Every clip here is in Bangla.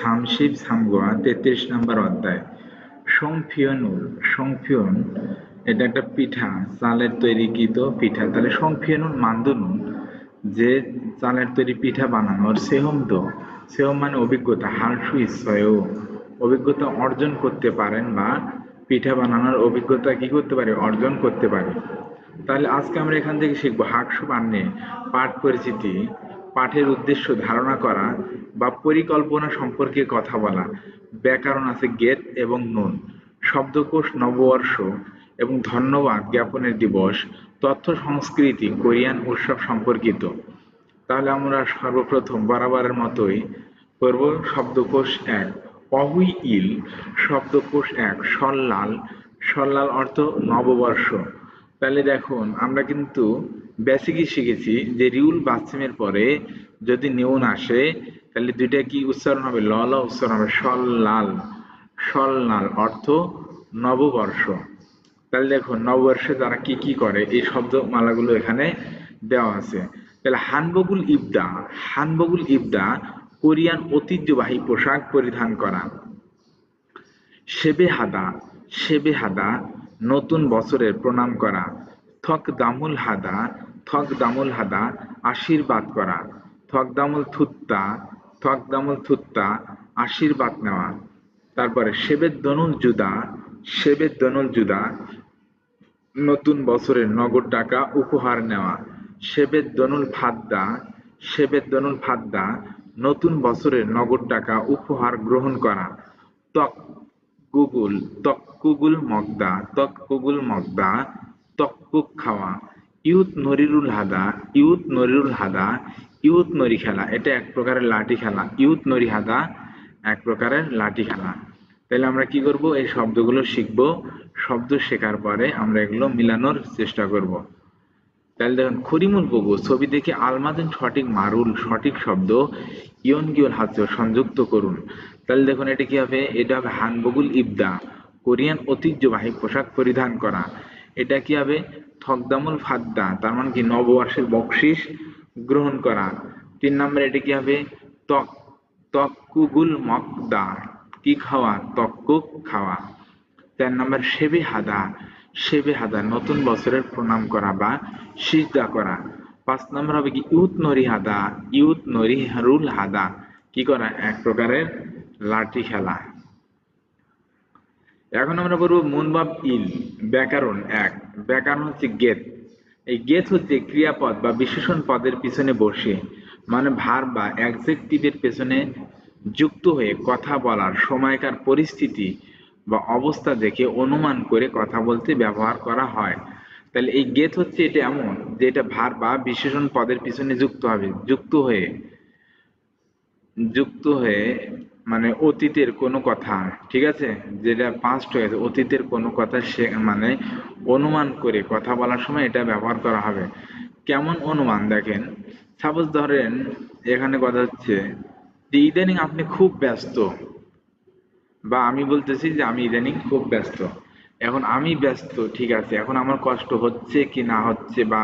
সামশিব সামগোয়া 33 নম্বর অধ্যায়। সংফিয়নুল, সংফিয়ন এটা একটা পিঠা, চালের তৈরিকৃত পিঠা। তাহলে সংফিয়নুল মান্দুনুন, যে চালের তৈরি পিঠা বানানোর সেহম সেহম মানে অভিজ্ঞতা, হালসু ইচ্ছয়ও অভিজ্ঞতা অর্জন করতে পারেন, বা পিঠা বানানোর অভিজ্ঞতা কি করতে পারে, অর্জন করতে পারে। তাহলে আজকে আমরা এখান থেকে শিখবো হাকসু বান্নে পাঠ পরিচিতি, পাঠের উদ্দেশ্য ধারণা করা বা পরিকল্পনা সম্পর্কে কথা বলা। ব্যাকরণ আছে গেট এবং নুন, শব্দকোষ নববর্ষ এবং ধন্যবাদ জ্ঞাপনের দিবস, তথ্য সংস্কৃতি কোরিয়ান উৎসব সম্পর্কিত। তাহলে আমরা সর্বপ্রথম বরাবরের মতোই করব শব্দকোষ এক। অহুই ইল, শব্দকোষ এক। সল্লাল, সল্লাল অর্থ নববর্ষ। তাহলে দেখুন আমরা কিন্তু বেসিকই শিখেছি যে রিউল বাচ্চিমের পরে যদি নিউন আসে তাহলে দুইটা কি উচ্চারণ হবে, ল ল উচ্চারণ হবে, সল্লাল। সল্লাল অর্থ নববর্ষ। তাহলে দেখুন নববর্ষে তারা কি কি করে এই শব্দমালাগুলো এখানে দেওয়া আছে। তাহলে হানবগুল ইবদা, হানবগুল ইবদা কোরিয়ান ঐতিহ্যবাহী পোশাক পরিধান করা। সেবে হাদা, সেবে হাদা নতুন বছরের প্রণাম করা। থক দামুল হাদা, থক দামুল হাদা আশীর্বাদ করা। থক দামুল থুত্তা, থক দামুল থুত্তা আশীর্বাদ নেওয়া। তারপরে সেবেদ দনুল জুদা, সেবেদ দনুল জুদা নতুন বছরের নগদ টাকা উপহার নেওয়া। সেবেদ দনুল ফাদ্দা, সেবেদ দনুল ফাদ্দা নতুন বছরের নগদ টাকা উপহার গ্রহণ করা। তক গুগুল, তক্কুগুল মগদা, তক্কুগুল মগদা তক্কুক খাওয়া। ইউথ নরিরুল হাদা, ইউথ নরিরুল হাদা ইউথ নরি খেলা, এটা এক প্রকারের লাঠি খেলা। ইউথ নরি হাদা এক প্রকারের লাঠি খেলা। তাহলে আমরা কি করব, এই শব্দগুলো শিখবো। শব্দ শেখার পরে আমরা এগুলো মিলানোর চেষ্টা করব। তাহলে দেখুন খরিমুল বগু, ছবি দেখে আলমাদিন সঠিক মারুল, সঠিক শব্দ ইয়ন গিওল হাস্য সংযুক্ত করুন। তাহলে দেখুন এটা কি হবে, এটা হবে হানবগুল ইবদা কোরিয়ান ঐতিহ্যবাহী পোশাক পরিধান করা। এটা কি হবে থকদামুল ফাদ্দা, তার মানে কি নববর্ষের বকশিস গ্রহণ করা। 3 নম্বরে এটা কি হবে তক, তক্কুগুল মকদা কি খাওয়া, তক্কুক খাওয়া। 4 নম্বর সেবে হাদা, সেবে হাদা নতুন বছরের প্রণাম করা বা সিজদা করা। 5 নম্বর হবে কি ইউথ নরি হাদা, ইউথ নরি রুল হাদা কি করা, এক প্রকারের লাঠি খেলা। এখন আমরা বলবো মুনবাব ইল, ব্যাকরণ এক। ব্যাকরণ হচ্ছে গেট। এই গেট হচ্ছে ক্রিয়াপদ বা বিশেষণ পদের পিছনে বসে, মানে ভার বা অ্যাডজেক্টিভের পেছনে যুক্ত হয়ে কথা বলার সময়কার পরিস্থিতি বা অবস্থা দেখে অনুমান করে কথা বলতে ব্যবহার করা হয়। তাহলে এই গেট হচ্ছে এটা এমন যে এটা ভার বা বিশেষণ পদের পিছনে যুক্ত হবে, যুক্ত হয়ে মানে অতীতের কোনো কথা, ঠিক আছে, যেটা পাস্ট হয়ে গেছে, অতীতের কোনো কথা সে মানে অনুমান করে কথা বলার সময় এটা ব্যবহার করা হবে। কেমন অনুমান দেখেন, সাপোজ ধরেন এখানে কথা হচ্ছে যে ইদানিং আপনি খুব ব্যস্ত, বা আমি বলতেছি যে আমি ইদানিং খুব ব্যস্ত। এখন আমি ব্যস্ত, ঠিক আছে, এখন আমার কষ্ট হচ্ছে কি না হচ্ছে বা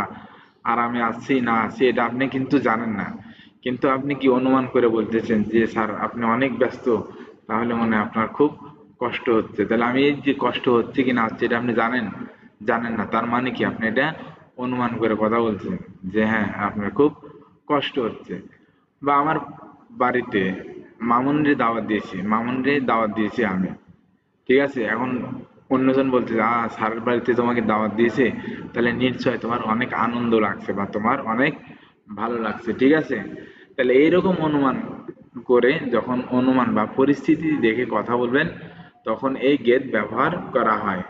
আরামে আছি না আছি এটা আপনি কিন্তু জানেন না, কিন্তু আপনি কি অনুমান করে বলতেছেন যে স্যার আপনি অনেক ব্যস্ত, তাহলে মনে হয় আপনার খুব কষ্ট হচ্ছে। তাহলে আমি এই যে কষ্ট হচ্ছে কি না হচ্ছে এটা আপনি জানেন, জানেন না, তার মানে কি আপনি এটা অনুমান করে কথা বলছেন যে হ্যাঁ আপনার খুব কষ্ট হচ্ছে। বা আমার বাড়িতে মামুনরে দাওয়াত দিয়েছি, মামুনরে দাওয়াত দিয়েছি আমি, ঠিক আছে, এখন অন্যজন বলছে স্যারের বাড়িতে তোমাকে দাওয়াত দিয়েছে, তাহলে নিশ্চয় তোমার অনেক আনন্দ লাগছে বা তোমার অনেক ভালো লাগছে, ঠিক আছে। তাহলে এইরকম অনুমান করে যখন অনুমান বা পরিস্থিতি দেখে কথা বলবেন তখন এই গেট ব্যবহার করা হয়।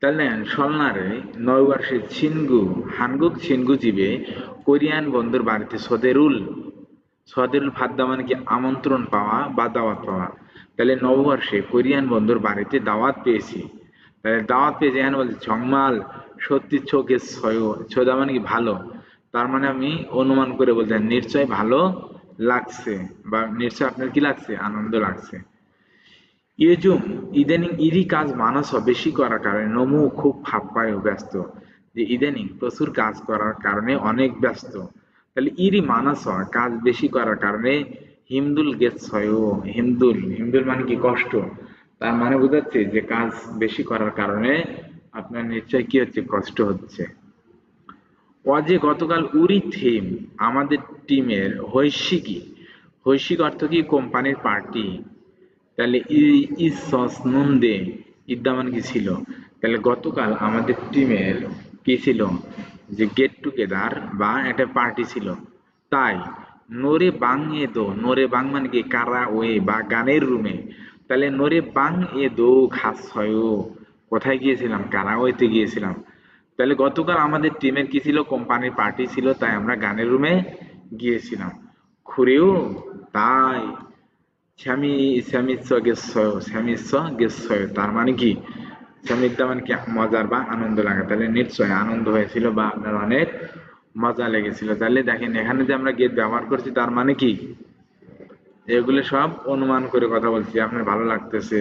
তাহলে সলনারে নববর্ষে ছিনগু, হানগুক ছিনগু জীবে কোরিয়ান বন্ধুর বাড়িতে সদেরুল, সদেরুল ফাদ্দা মানে কি আমন্ত্রণ পাওয়া বা দাওয়াত পাওয়া। তাহলে নববর্ষে কোরিয়ান বন্ধুর বাড়িতে দাওয়াত পেয়েছি। তাহলে দাওয়াত পেয়েছি এখানে বলছে জংমাল সত্যি চোখে ছোদা মানে কি ভালো, তার মানে আমি অনুমান করে বলছি নিশ্চয় ভালো লাগছে বা নিশ্চয় আপনার কি লাগছে, আনন্দ লাগছে। ইয়েজুম ইদানিং ইরি কাজ মানস বেশি করার কারণে নমু খুব ফাপ্পায় ও ব্যস্ত, যে ইদানিং প্রচুর কাজ করার কারণে অনেক ব্যস্ত। তাহলে ইরি মানস কাজ বেশি করার কারণে হিমদুল গেছয়, হিমদুল হিমদুল মানে কি কষ্ট, তার মানে বোঝাচ্ছে যে কাজ বেশি করার কারণে আপনার নিশ্চয় কি হচ্ছে, কষ্ট হচ্ছে। অজে গতকাল উরি থিম, আমাদের টিমের হৈশিকি, হৈশিক অর্থ কি কোম্পানির পার্টি, তাহলে ইসস নুন দে, ইদ্যা মানে কি ছিল, তাহলে গতকাল আমাদের টিমের কি ছিল, যে গেট টুগেদার বা একটা পার্টি ছিল, তাই নোরে বাং এ দো, নোরে বাং মানে কি কারা ওয়ে বা গানের রুমে, তাহলে নোরে বাং এ দো খাস হয়, কোথায় গিয়েছিলাম, কারা ওয়েতে গিয়েছিলাম। তাহলে গতকাল আমাদের টিমের কি ছিল, কোম্পানির পার্টি ছিল, তাই আমরা গানের রুমে গিয়েছিলাম। খুরেও, তাই স্যামি স্যামিচ্ছ গেচ্ছয়, স্যামিচ্ছ গেচ্ছয় তার মানে কি, স্যামিদ্দা মানে কি মজার বা আনন্দ লাগা, তাহলে নিশ্চয় আনন্দ হয়েছিল বা আপনার অনেক মজা লেগেছিল। তাহলে দেখেন এখানে যে আমরা গেট ব্যবহার করছি তার মানে কি, এগুলো সব অনুমান করে কথা বলছি, আপনার ভালো লাগতেছে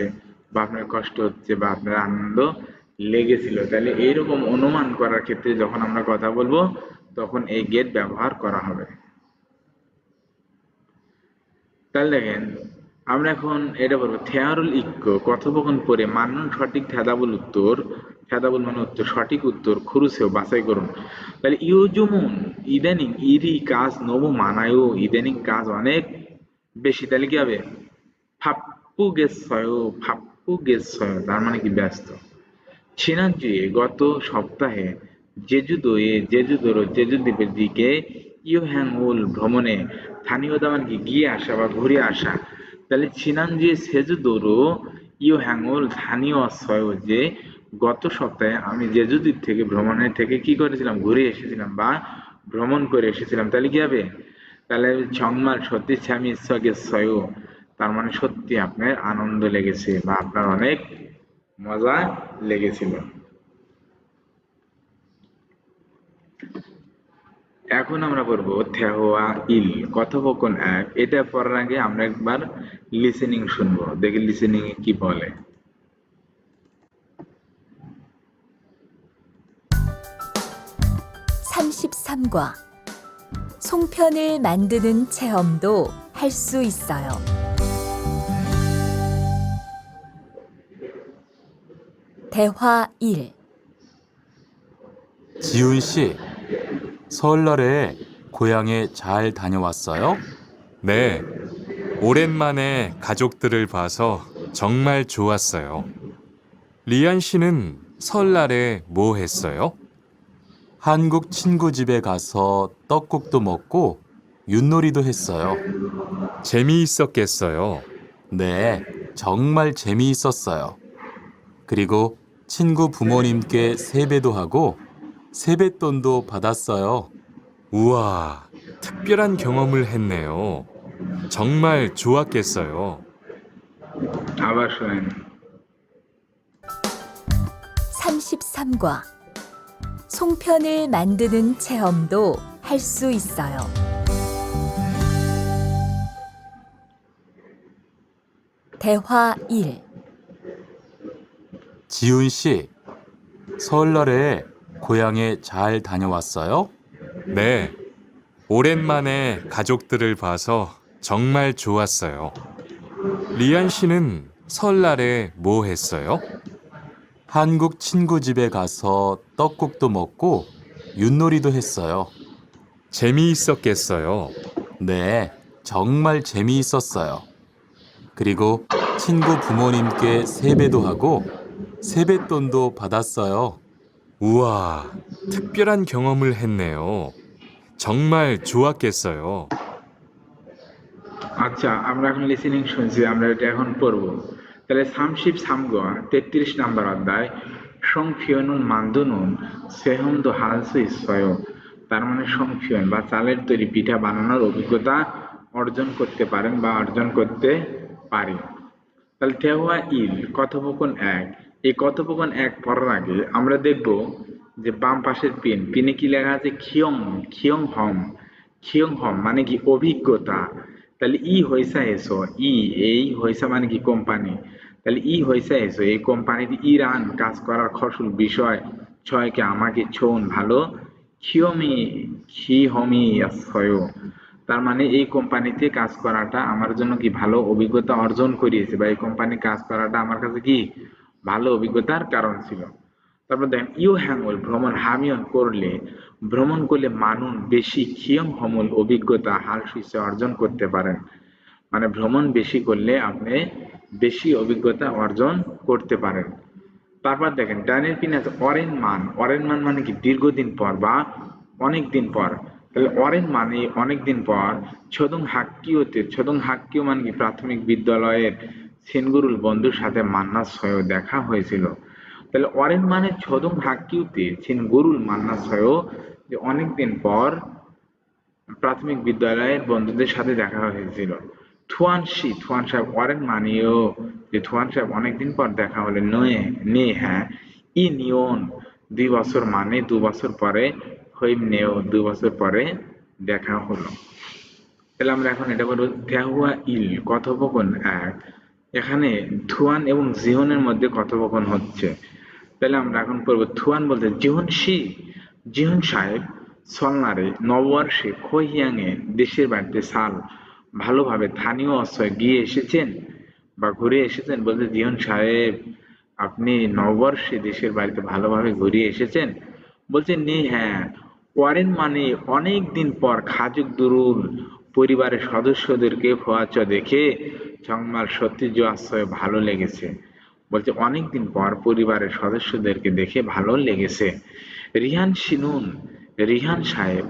বা আপনার কষ্ট হচ্ছে বা আপনার আনন্দ লেগেছিল, তাহলে এইরকম অনুমান করার ক্ষেত্রে যখন আমরা কথা বলবো তখন এই গেট ব্যবহার করা হবে। তাহলে দেখেন আমরা এখন এটা বলবো থেয়ারুল ইক্য, কথোপকথন পরে মান্যন সঠিক থেদাবুল উত্তর, থেদাবুল মানে উত্তর, সঠিক উত্তর খুরুসেও বাছাই করুন। তাহলে ইউজুমুন, ইদানিং ইরি কাজ নবু মানায়ও, ইদানিং কাজ অনেক বেশি, তাহলে কি হবে, ফাপ্পু গেছয়, ফাপ্পু গেছয় তার মানে কি ব্যস্ত। সিনাজ্জি গত সপ্তাহে জেজুদোয়ে, জেজুদোর জেজু দ্বীপের দিকে ইয়োহ্যাংউল ভ্রমণে, স্থানীয়তা মানে কি গিয়ে আসা বা ঘুরে আসা, তাহলে সিনানজি সেজুদোরো ইয়োহ্যাংউল স্থানীয় অশ্বয়, যে গত সপ্তাহে আমি জেজু দ্বীপ থেকে ভ্রমণের থেকে কি করেছিলাম, ঘুরে এসেছিলাম বা ভ্রমণ করে এসেছিলাম, তাহলে কি হবে, তাহলে 정말 সত্যি 재미있었어요, তার মানে সত্যি আপনার আনন্দ লেগেছে বা আপনার অনেক মজা লেগেছিল। এখন আমরা পড়বো থেহোয়া ইল, কথোপকথন এক, এটা পড়ার আগে আমরা একবার লিসেনিং শুনবো, দেখি লিসেনিং এ কি বলে। 33과 송편을 만드는 체험도 할 수 있어요. 대화 1. 지훈 씨, 설날에 고향에 잘 다녀왔어요? 네, 오랜만에 가족들을 봐서 정말 좋았어요. 리안 씨는 설날에 뭐 했어요? 한국 친구 집에 가서 떡국도 먹고 윷놀이도 했어요. 재미있었겠어요. 네, 정말 재미있었어요. 그리고 친구 부모님께 세배도 하고 세뱃돈도 받았어요. 우와, 특별한 경험을 했네요. 정말 좋았겠어요. আবার শোনেন। 33과 송편을 만드는 체험도 할 수 있어요. 대화 1. 지훈 씨, 설날에 고향에 잘 다녀왔어요? 네, 오랜만에 가족들을 봐서 정말 좋았어요. 리안 씨는 설날에 뭐 했어요? 한국 친구 집에 가서 떡국도 먹고 윷놀이도 했어요. 재미있었겠어요. 네, 정말 재미있었어요. 그리고 친구 부모님께 세배도 하고 세뱃돈도 받았어요. 우와, 특별한 경험을 했네요. 정말 좋았겠어요. আচ্ছা আমরা এখন লিসেনিং শুনছি, আমরা এটা এখন পড়বো। তাহলে সামশিপ সামগোয়া 33 নাম্বার অধ্যায়, সংফিয়নুন মান্দুনুন সেহমদো হালসু ইসয়, তার মানে সংফিয়ন বা চালের তৈরি পিঠা বানানোর অভিজ্ঞতা অর্জন করতে পারেন বা অর্জন করতে পারে। তাহলে থেওয়া ইল, কথোপকথন এক, এই কথোপকথন এক পড়ার আগে আমরা দেখব যে বাম পাশের পিন, পিনে কি লেখা আছে, খিয়ং, খিয়ং হম, খিয়ং হম মানে কি অভিজ্ঞতা, তাহলে ই হইসা এসো, ই এই হইসা মানে কি কোম্পানি, তাহলে ই হইসা এসো এই কোম্পানিতে ইরান কাজ করার ফসল বিষয় ছয়কে আমাকে ছোন ভালো, খিয়মি খিহমি ছয়, তার মানে এই কোম্পানিতে কাজ করাটা আমার জন্য কি ভালো অভিজ্ঞতা অর্জন করিয়েছে, বা এই কোম্পানি কাজ করাটা আমার কাছে কি ভালো অভিজ্ঞতার কারণ ছিল। তারপর দেখেন ইউ হ্যাঙ্গল ভ্রমণ হামিয়ন করলে, ভ্রমণ করলে মানুষ বেশি খিয়ং হমল অভিজ্ঞতা হাল সুইসে অর্জন করতে পারেন। মানে ভ্রমণ বেশি করলে আপনি বেশি অভিজ্ঞতা অর্জন করতে পারেন। তারপর দেখেন ডানের পিনে আছে অরেন মান। অরেন মান মানে কি দীর্ঘদিন পর বা অনেক দিন পর। তাহলে অরেন মানে অনেক দিন পর। ছদং হাক্কিওতে, ছদং হাক্কিও মানে কি প্রাথমিক বিদ্যালয়ের সেনগুরুল বন্ধুর সাথে মান্নার সয়েও দেখা হয়েছিল। তাহলে অরেন মানে ছদং হাক্কিউতে সেনগুরুল মান্নার সয়েও, যে অনেকদিন পর প্রাথমিক বিদ্যালয়ের বন্ধুদের সাথে দেখা হয়েছিল। থুয়ানসি, থুয়ান সাহেব অরেন মানিও, যে থুয়ান সাহেব অনেকদিন পর দেখা হলে নয়ে নে হ্যাঁ ই নিয়ন 2 বছর মানে 2 বছর পরে, হইম নেও 2 বছর পরে দেখা হলো। তাহলে আমরা এখন এটা বলবো দেহুয়া ইল কথোপকথন এক। এখানে থুয়ান এবং জিহনের মধ্যে কথোপকথন হচ্ছে। তাহলে আমরা এখন পড়বো থুয়ান বলতে জিহন শি, জিহন সাহেব সলনারে নববর্ষে খোহিয়াংয়ে দেশের বাড়িতে সাল ভালোভাবে স্থানীয় অশ্রয় গিয়ে এসেছেন বা ঘুরে এসেছেন। বলতে জিহন সাহেব আপনি নববর্ষে দেশের বাড়িতে ভালোভাবে ঘুরে এসেছেন। বলছে নে হ্যাঁ, ওয়ারেন মানে অনেক দিন পর খাজুক দুরুল পরিবারের সদস্যদেরকে ফোয়াচ দেখে জংমাল সত্যি আশ্রয় ভালো লেগেছে। বলছে অনেকদিন পর পরিবারের সদস্যদেরকে দেখে ভালো লেগেছে। রিহান শিনুন, রিহান সাহেব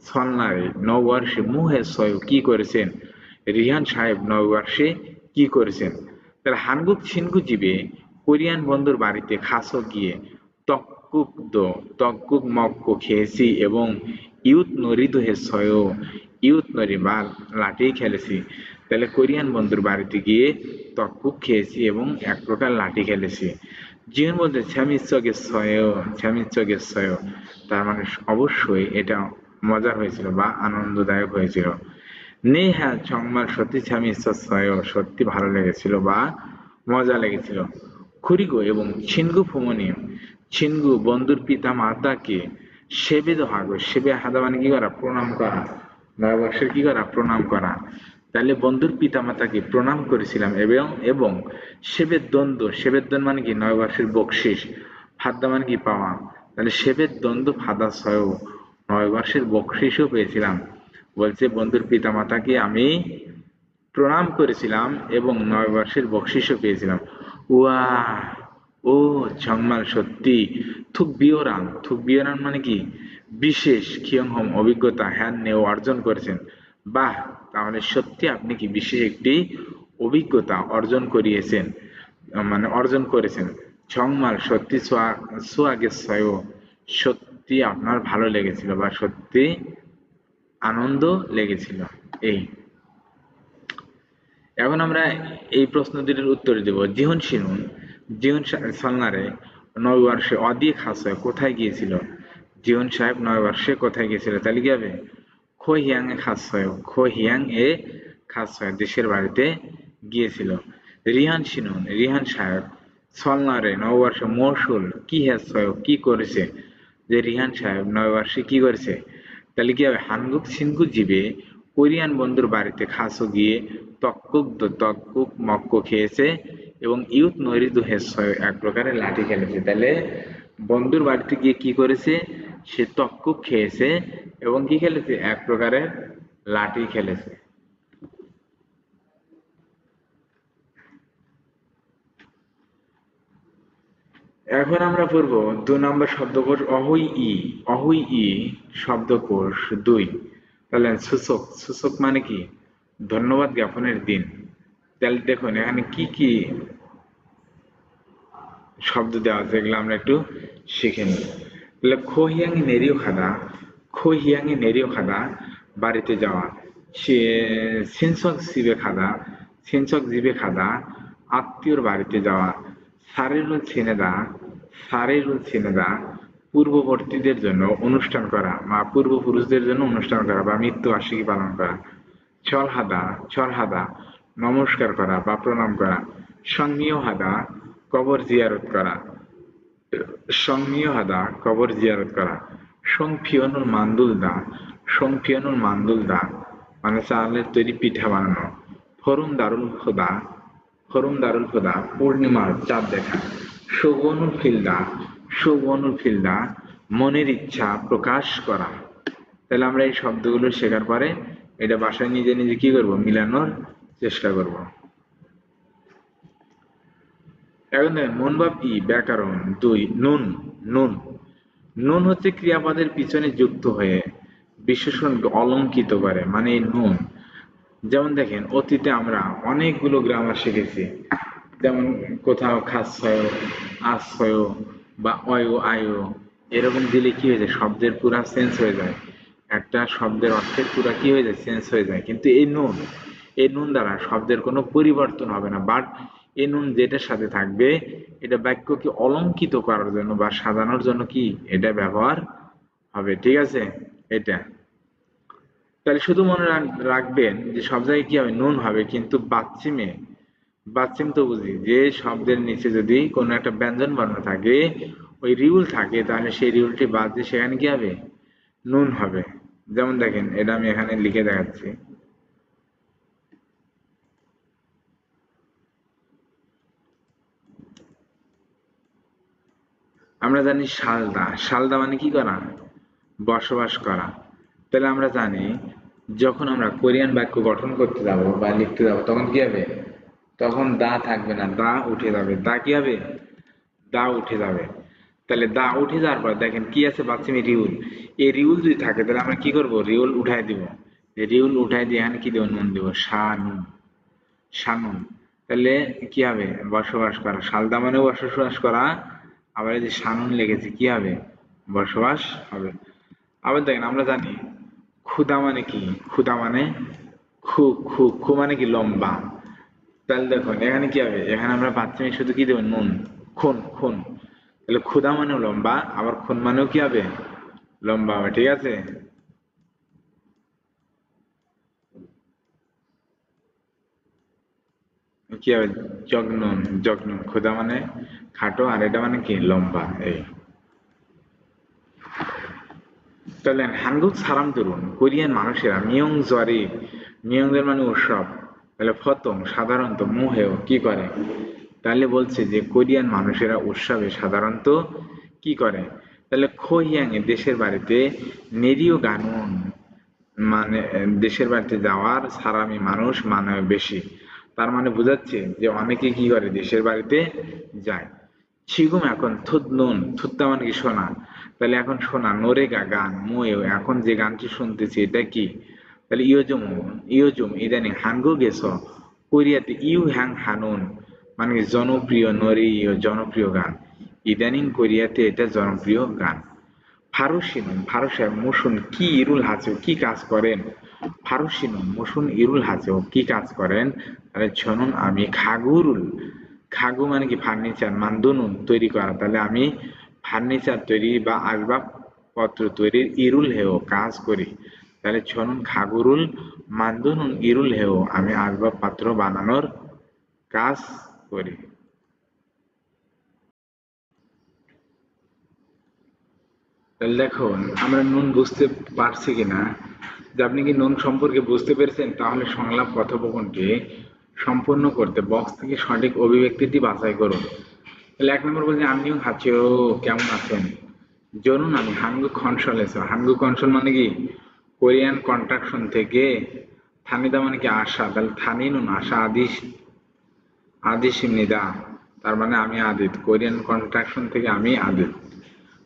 সলনারে নববর্ষে মুহে সয় কি করেছেন। রিহান সাহেব নববর্ষে কি করেছেন। তাহলে হানগুক ছিনগু জীবে কোরিয়ান বন্ধুর বাড়িতে খাসো গিয়ে তক্কুক দো তক্কুক মক্কো খেয়েছি এবং ইউথ নরি দোহে সয় ইউথ নরি বা লাঠি খেলেছি। তাহলে কোরিয়ান বন্ধুর বাড়িতে গিয়ে তক্কুক খেয়েছি এবং এক প্রকার লাঠি খেলেছি। জীবন বলতে ছ্যামিচ্ছগের সয়, তার মানে অবশ্যই এটা মজার হয়েছিল বা আনন্দদায়ক হয়েছিল। নে হ্যাঁ 정말 সত্যি 재미있었어요, সত্যি ভালো লেগেছিল বা মজা লেগেছিল। খুরিগো এবং ছিনগু ফুমনিম, ছিনগু বন্ধুর পিতা মাতাকে সেবেদ হাগো, সেবে হাদা মানে কি করা প্রণাম করা, নববর্ষের কি করা প্রণাম করা। তাহলে বন্ধুর পিতা মাতাকে প্রণাম করেছিলাম এবং এবং সেবের দ্বন্দ্ব, সেবের দ্বন্দ্ব মানে কি নববর্ষের বকশিস, ফাদ্দা মানে কি পাওয়া। তাহলে সেবের দ্বন্দ্ব ফাদা সয় নববর্ষের বকশিসও পেয়েছিলাম। বলছে বন্ধুর পিতামাতাকে আমি প্রণাম করেছিলাম এবং 9 বর্ষের বকশিসও পেয়েছিলাম। উয়া, ও জংমাল সত্যি। থুক বিয়োরান মানে কি বিশেষ খিয়ংহম অভিজ্ঞতা হ্যান নেও অর্জন করেছেন। বাহ, তাহলে সত্যি আপনি কি বিশেষ একটি অভিজ্ঞতা অর্জন করিয়েছেন, মানে অর্জন করেছেন। জংমাল সত্যি সোয়াগে সয়, সত্যি আপনার ভালো লেগেছিল বা সত্যি আনন্দ লেগেছিল। এই এখন আমরা এই প্রশ্ন দুটির উত্তর দেব। জিহন শিনুন, জিহন সলনারে 9 বর্ষে অদি খাসয় কোথায় গিয়েছিল। জিহন সাহেব 9 বর্ষে কোথায় গিয়েছিল, তাহলে কি হবে খোহিয়াং এ খাসয়, খোহিয়াং এ খাসয় দেশের বাড়িতে গিয়েছিল। রিহান শিনুন, রিহান সাহেব সলনারে 9 বর্ষে মৌসুল কি হ্যাসয় কি করেছে। যে রিহান সাহেব 9 বর্ষে কি করেছে, তাহলে কি হবে হানগুক ছিনগু জীবে কোরিয়ান বন্ধুর বাড়িতে খাসো গিয়ে তক্কুক মক্কো খেয়েছে এবং ইউথ নৈরিদু হেসয় এক প্রকারের লাঠি খেলেছে। তাহলে বন্ধুর বাড়িতে গিয়ে কি করেছে, সে তক্কুক খেয়েছে এবং কি খেলেছে এক প্রকারের লাঠি খেলেছে। এখন আমরা পড়ব 2 নম্বর শব্দকোষ অহুই ই শব্দকোষ 2। তাহলে সূচক, সূচক মানে কি ধন্যবাদ জ্ঞাপনের দিন। তাহলে দেখুন এখানে কি কি শব্দ দেওয়া আছে এগুলো আমরা একটু শিখে নিই। তাহলে খোহিয়াংয়ে নেরিও খাদা, খোহিয়াংয়ে নেরিও খাদা বাড়িতে যাওয়া। সিনসক জিবে খাদা, সিনসক জিবে খাদা আত্মীয়র বাড়িতে যাওয়া। সারেরুল ছিনেদা, সারেরুল ছিনেদা পূর্ববর্তীদের জন্য অনুষ্ঠান করা বা পূর্বপুরুষদের জন্য অনুষ্ঠান করা বা মৃত্যুবার্ষিকী পালন করা। ছলহাদা, ছলহাদা নমস্কার করা বা প্রণাম করা। সংমিয় হাদা কবর জিয়ারত করা, সংমিয় হাদা কবর জিয়ারত করা। সংফিয়নুল মান্দুলদা, সংফিয়নুল মান্দুলদা মানে চালের তৈরি পিঠা বানানো। ফরুম দারুল হুদা পূর্ণিমার চাঁদ দেখা। শোভনুল ফিলদা মনের ইচ্ছা প্রকাশ করা। তাহলে আমরা এই শব্দগুলো শেখার পরে এটা বাসায় নিজে নিজে কি করব, মিলানোর চেষ্টা করব। এখন দেখেন মন বা ই ব্যাকরণ 2 নুন। নুন নুন হচ্ছে ক্রিয়াপদের পিছনে যুক্ত হয়ে বিশেষণকে অলঙ্কিত করে, মানে এই নুন। যেমন দেখেন অতীতে আমরা অনেকগুলো গ্রামার শিখেছি, যেমন কোথাও খাচ্ছয়, আশ্রয় বা অয় আয় এরকম দিলে কি হয়ে যায়, শব্দের পুরা চেঞ্জ হয়ে যায়, একটা শব্দের অর্থের পুরা কি হয়ে যায়, চেঞ্জ হয়ে যায়। কিন্তু এই নুন দ্বারা শব্দের কোনো পরিবর্তন হবে না, বাট এই নুন যেটার সাথে থাকবে এটা বাক্যকে অলঙ্কিত করার জন্য বা সাজানোর জন্য কি এটা ব্যবহার হবে, ঠিক আছে। এটা তাহলে শুধু মনে রাখবেন যে সব জায়গায় কি হবে, নুন হবে, কিন্তু বাচ্চিম তো বুঝি যে শব্দের নিচে যদি কোনো একটা ব্যঞ্জন বর্ণ থাকে, ওই রিউল থাকে, তাহলে সেই রিউলটি বাদ দিয়ে সেখানে কি হবে, নুন হবে। যেমন দেখেন এটা আমি এখানে লিখে দেখাচ্ছি। আমরা জানি শালদা মানে কি করা, বসবাস করা। তাহলে আমরা জানি যখন আমরা কোরিয়ান বাক্য গঠন করতে যাব বা লিখতে যাব তখন কি হবে, তখন দা থাকবে না, দা উঠে যাবে। দা কি হবে, দা উঠে যাবে। তাহলে দা উঠে যাওয়ার পর দেখেন কি আছে, বাচ্চামি রিউল। এই রিউল যদি থাকে তাহলে আমরা কি করব, রিউল উঠাই দিব। রিউল উঠাই দিয়ে এখানে কি দেবো, নুন দেবো, শানুন। তাহলে কি হবে, বসবাস করা। শালদা মানে বসবাস করা, আবার এই যে শানুন লেগেছে কি হবে, বসবাস হবে। আবার দেখেন আমরা জানি ক্ষুধা মানে কি, ক্ষুধা মানে খু খু খু মানে কি লম্বা। তাহলে দেখুন এখানে কি হবে, এখানে আমরা বাচ্চামি শুধু কি দেবো, নুন, খুন। তাহলে ক্ষুধা মানেও লম্বা, আবার খুন মানেও কি হবে, লম্বা হবে, ঠিক আছে। কি হবে, জগনুন ক্ষুধা মানে খাটো, আর এটা মানে কি লম্বা। এই তাহলে হানগুক সারাম তরুণ কোরিয়ান মানুষেরা মিয়ংদের মানে উৎসব। তাহলে ফতং সাধারণত মুহেও কি করে, তাহলে বলছে যে কোরিয়ান মানুষেরা উৎসবে সাধারণত কি করে। তাহলে খোহিয়াং এ দেশের বাড়িতে নেরিও গানুন মানে দেশের বাড়িতে যাওয়ার সারামি মানুষ মানে বেশি। তার মানে বোঝাচ্ছে যে অনেকে কি করে, দেশের বাড়িতে যায়। ছিগুম এখন থুত নুন, থুত্তা মানে কি শোনা। তাহলে এখন শোনা, নরেগা গান ময়েও এখন যে গানটি শুনতেছি এটা কি। তাহলে ইয়োজুম ইদানিং হানগু গেছ কোরিয়াতে ইউ হ্যাং হানুন মানে কি জনপ্রিয়, জনপ্রিয় গান। ইদানিং কোরিয়াতে এটা জনপ্রিয় গান। ফারুক সাহেব মুসুন কি ইরুল হাসেও কি কাজ করেন। মুসুন ইরুল হাসেও কি কাজ করেন। তাহলে ছনুন আমি খাগু মানে কি ফার্নিচার, মান্দুনুন তৈরি করা। তাহলে আমি ফার্নিচার তৈরি বা আসবাবপত্র তৈরির ইরুল হেও কাজ করি। তাহলে ছনুন খাগুরুল মান্দুনুন ইরুল হেও আমি আসবাবপত্র বানানোর কাজ করি। তাহলে দেখুন আমরা নুন বুঝতে পারছি কিনা, যে আপনি কি নুন সম্পর্কে বুঝতে পেরেছেন। তাহলে সংলাপ কথোপকথনটি সম্পূর্ণ করতে বক্স থেকে সঠিক অভিব্যক্তিটি বাছাই করুন। তাহলে 1 নম্বর বলছে আমিও হাচিও কেমন আছেন। জনুন আমি হাঙ্গু কনসল মানে কি কোরিয়ান কন্ট্রাকশন থেকে থানিদা মানে কি আশা। তাহলে থানি নুন আশা আদিশিমনিদা তার মানে আমি আদিত, কোরিয়ান কন্ট্রাকশন থেকে আমি আদিত।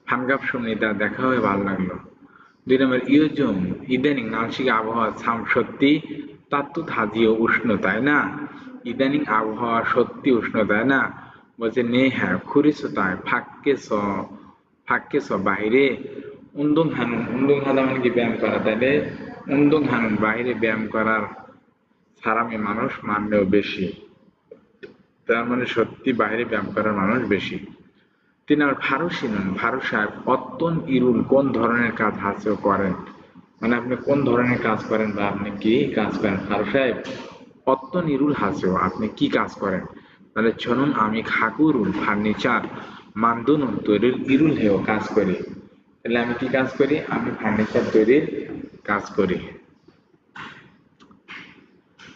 ফানগাপ সুমনিদা দেখা হয়ে ভালো লাগলো। 2 নম্বর ইয়োজুম ইদানিং আংশিক আবহাওয়া সত্যি তাত্তুত হাজিও উষ্ণ তাই না। ইদানিং আবহাওয়া সত্যি উষ্ণ তাই না। বলছে নে হ্যাঁ খুরিসতায় ফাক্কেস বাইরে উন্দুং হাদা মানে কি ব্যায়াম করা। তাইলে উন্দুং হানুন বাইরে ব্যায়াম করার সারামি মানুষ মানলেও বেশি। তার মানে সত্যি বাইরে ব্যায়াম করার মানুষ বেশি। 3 নম্বর ফারুক সাহেব অত্যন্ত ইরুল কোন ধরনের কাজ হাসিল করেন, মানে আপনি কোন ধরনের কাজ করেন বা আপনি কি কাজ করেন। ফারুক সাহেব অত্যন্ত ইরুল হাসিও আপনি কি কাজ করেন। তাহলে চলুন আমি খাকুরুল ফার্নিচার মান্দুনুন তৈরির ইরুল হেও কাজ করি। তাহলে আমি কি কাজ করি, আমি ফার্নিচার তৈরির কাজ করি।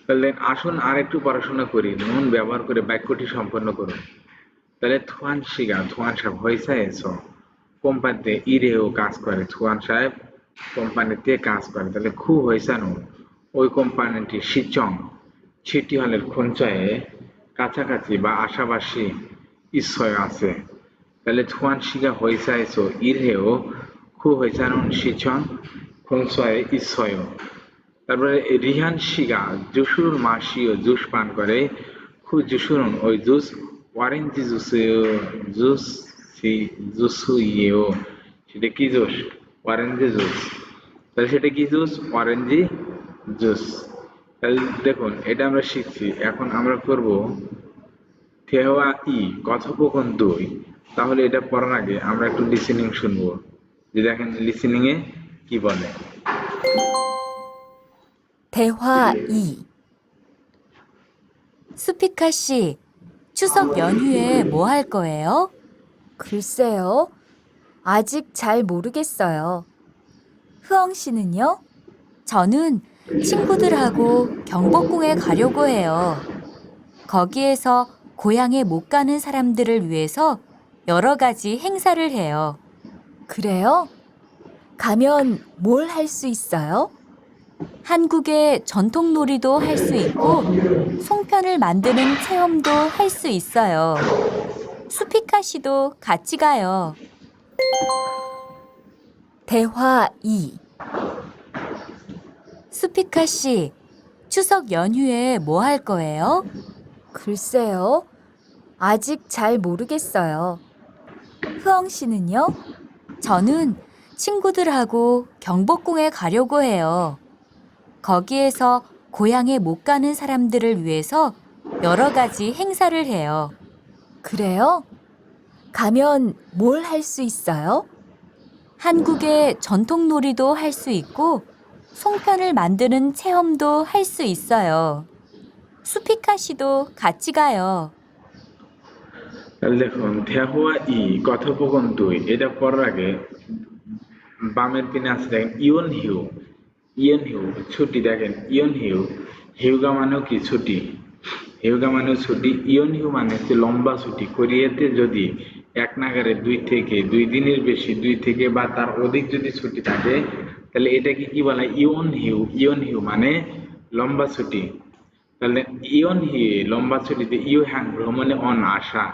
তাহলে আসুন আরেকটু পড়াশোনা করি, নুন ব্যবহার করে বাক্যটি সম্পন্ন করুন। তাহলে থুয়ান শিগা, থুয়ান সাহেব হয়েছে এসো কোম্পানিতে ইরেও কাজ করে, থুয়ান সাহেব কোম্পানিতে কাজ করে। তাহলে খু হয়েছানো ওই কোম্পানিটি সিচং ছিটি হলের খুঞ্চয়ে কাছাকাছি বা আশাবাসী ঈশ্বর আছে। তাহলে থুয়ান শিগা হয়েছে এসো ইরেও খু হয়েছানো সিচং খুঞ্চয়ে ঈশ্বর। তারপরে রিহান শিগা জুসুর মাসিও জুস পান করে, খুব জুসুরন ওই জুস অরেঞ্জ জুস, জুস জুসুইও, সেটা কি জুস? Orange juice. তাহলে সেটা কি জুস? Orangey juice. তাহলে দেখুন এটা আমরা শিখছি, এখন আমরা করব থেওয়া ই কথোপকথন 2। তাহলে এটা পড়ার আগে আমরা একটু লিসেনিং শুনবো, যে দেখেন লিসেনিং এ কি বলে। 대화 2. 수피카 씨, 추석 연휴에 뭐 할 거예요? 글쎄요. 아직 잘 모르겠어요. 흐엉 씨는요? 저는 친구들하고 경복궁에 가려고 해요. 거기에서 고향에 못 가는 사람들을 위해서 여러 가지 행사를 해요. 그래요? 가면 뭘 할 수 있어요? 한국의 전통 놀이도 할 수 있고 송편을 만드는 체험도 할 수 있어요. 수피카 씨도 같이 가요. 대화 2. 수피카 씨, 추석 연휴에 뭐 할 거예요? 글쎄요. 아직 잘 모르겠어요. 흐엉 씨는요? 저는 친구들하고 경복궁에 가려고 해요. 거기에서 고향에 못 가는 사람들을 위해서 여러 가지 행사를 해요. 그래요? 가면 뭘 할 수 있어요? 한국의 전통 놀이도 할 수 있고 송편을 만드는 체험도 할 수 있어요. 수피카 씨도 같이 가요. তাহলে দেখুন থেহুয়া ই কথোপকথন 2, এটা পড়ার আগে বামের পিনে আছে দেখেন ইয়ন হিউ। ইয়ন হিউ ছুটি, দেখেন ইয়ন হিউ, হিউগা মানেও কি ছুটি, হিউগা মানেও ছুটি, ইয়ন হিউ মানে হচ্ছে লম্বা ছুটি। কোরিয়াতে যদি এক নাগারে 2 দিনের বেশি, 2 থেকে বা তার অধিক যদি ছুটি থাকে তাহলে এটাকে কি বলা হয়? ইয়ন হিউ। ইয়ন হিউ মানে লম্বা ছুটি। তাহলে ইয়ন হি লম্বা ছুটিতে ইউ হ্যাং ভ্রমণে অন আসা,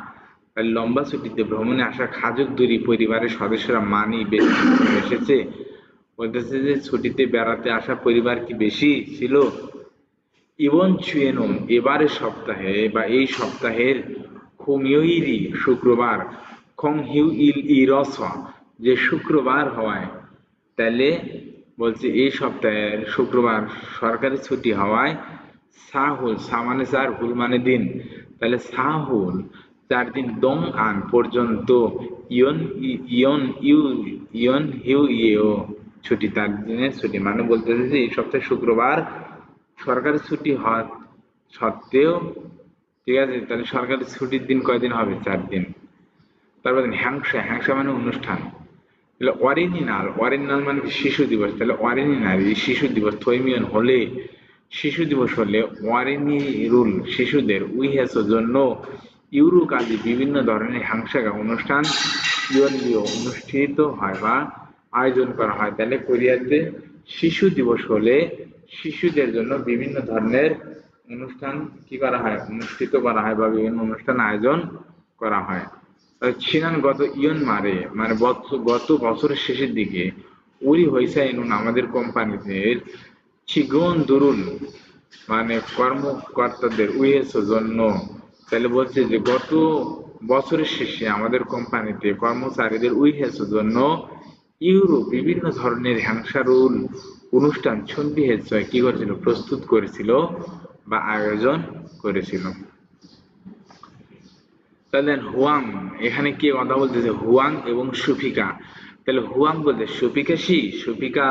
তাহলে লম্বা ছুটিতে ভ্রমণে আসা খাজুক দূরি পরিবারের সদস্যরা মানি বেশি এসেছে, বলতেছে যে ছুটিতে বেড়াতে আসা পরিবার কি বেশি ছিল। ইবন চুয়েনম এবারের সপ্তাহে বা এই সপ্তাহের খোমিওইরি শুক্রবার, খং হিউ ইল ইরস যে শুক্রবার হওয়ায়, তাহলে বলছে এই সপ্তাহের শুক্রবার সরকারি ছুটি হওয়ায় সাহুল, সা মানে 4, হুল মানে দিন, তাহলে সাহুল 4 দিন দং আন পর্যন্ত ইয়ন ইয়ন ইউ ইয়ন হিউ ইয়েও ছুটি, 4 দিনের ছুটি। মানে বলতেছে যে এই সপ্তাহে শুক্রবার সরকারি ছুটি হওয়া সত্ত্বেও, ঠিক আছে, তাহলে সরকারি ছুটির দিন কয়দিন হবে? 4 দিন। তারপর হ্যাংসা, হ্যাংসা মানে অনুষ্ঠান। তাহলে অরিজিনাল, অরিজিনাল মানে শিশু দিবস, তাহলে অরিজিনাল শিশু দিবস থৈমিয়ন হলে, শিশু দিবস হলে ওয়ারিনি রুল শিশুদের উইহেস জন্য ইউরো কাজী বিভিন্ন ধরনের হ্যাংসাগা অনুষ্ঠান ইয়নলিও অনুষ্ঠিত হয় বা আয়োজন করা হয়। তাহলে কোরিয়াতে শিশু দিবস হলে শিশুদের জন্য বিভিন্ন ধরনের অনুষ্ঠান কি করা হয়? অনুষ্ঠিত করা হয় বা বিভিন্ন অনুষ্ঠান আয়োজন করা হয়। ছিনান গত ইয়ন মারে মানে গত বছরের শেষের দিকে উরি হয়েছে এনুন আমাদের কোম্পানিতে চিগন দুরুল মানে কর্মকর্তাদের উইহেস জন্য, তাহলে বলছে যে গত বছরের শেষে আমাদের কোম্পানিতে কর্মচারীদের উইহেস জন্য ইউরো বিভিন্ন ধরনের হ্যাংসারুল অনুষ্ঠান ছন্দি হেসয় কি করেছিল? প্রস্তুত করেছিল বা আয়োজন করেছিল। তাহলে হুয়াং, এখানে কে কথা বলতেছে? হুয়াং এবং সুফিকা। তাহলে হুয়াং বলতে সুফিকা সি, সুফিকা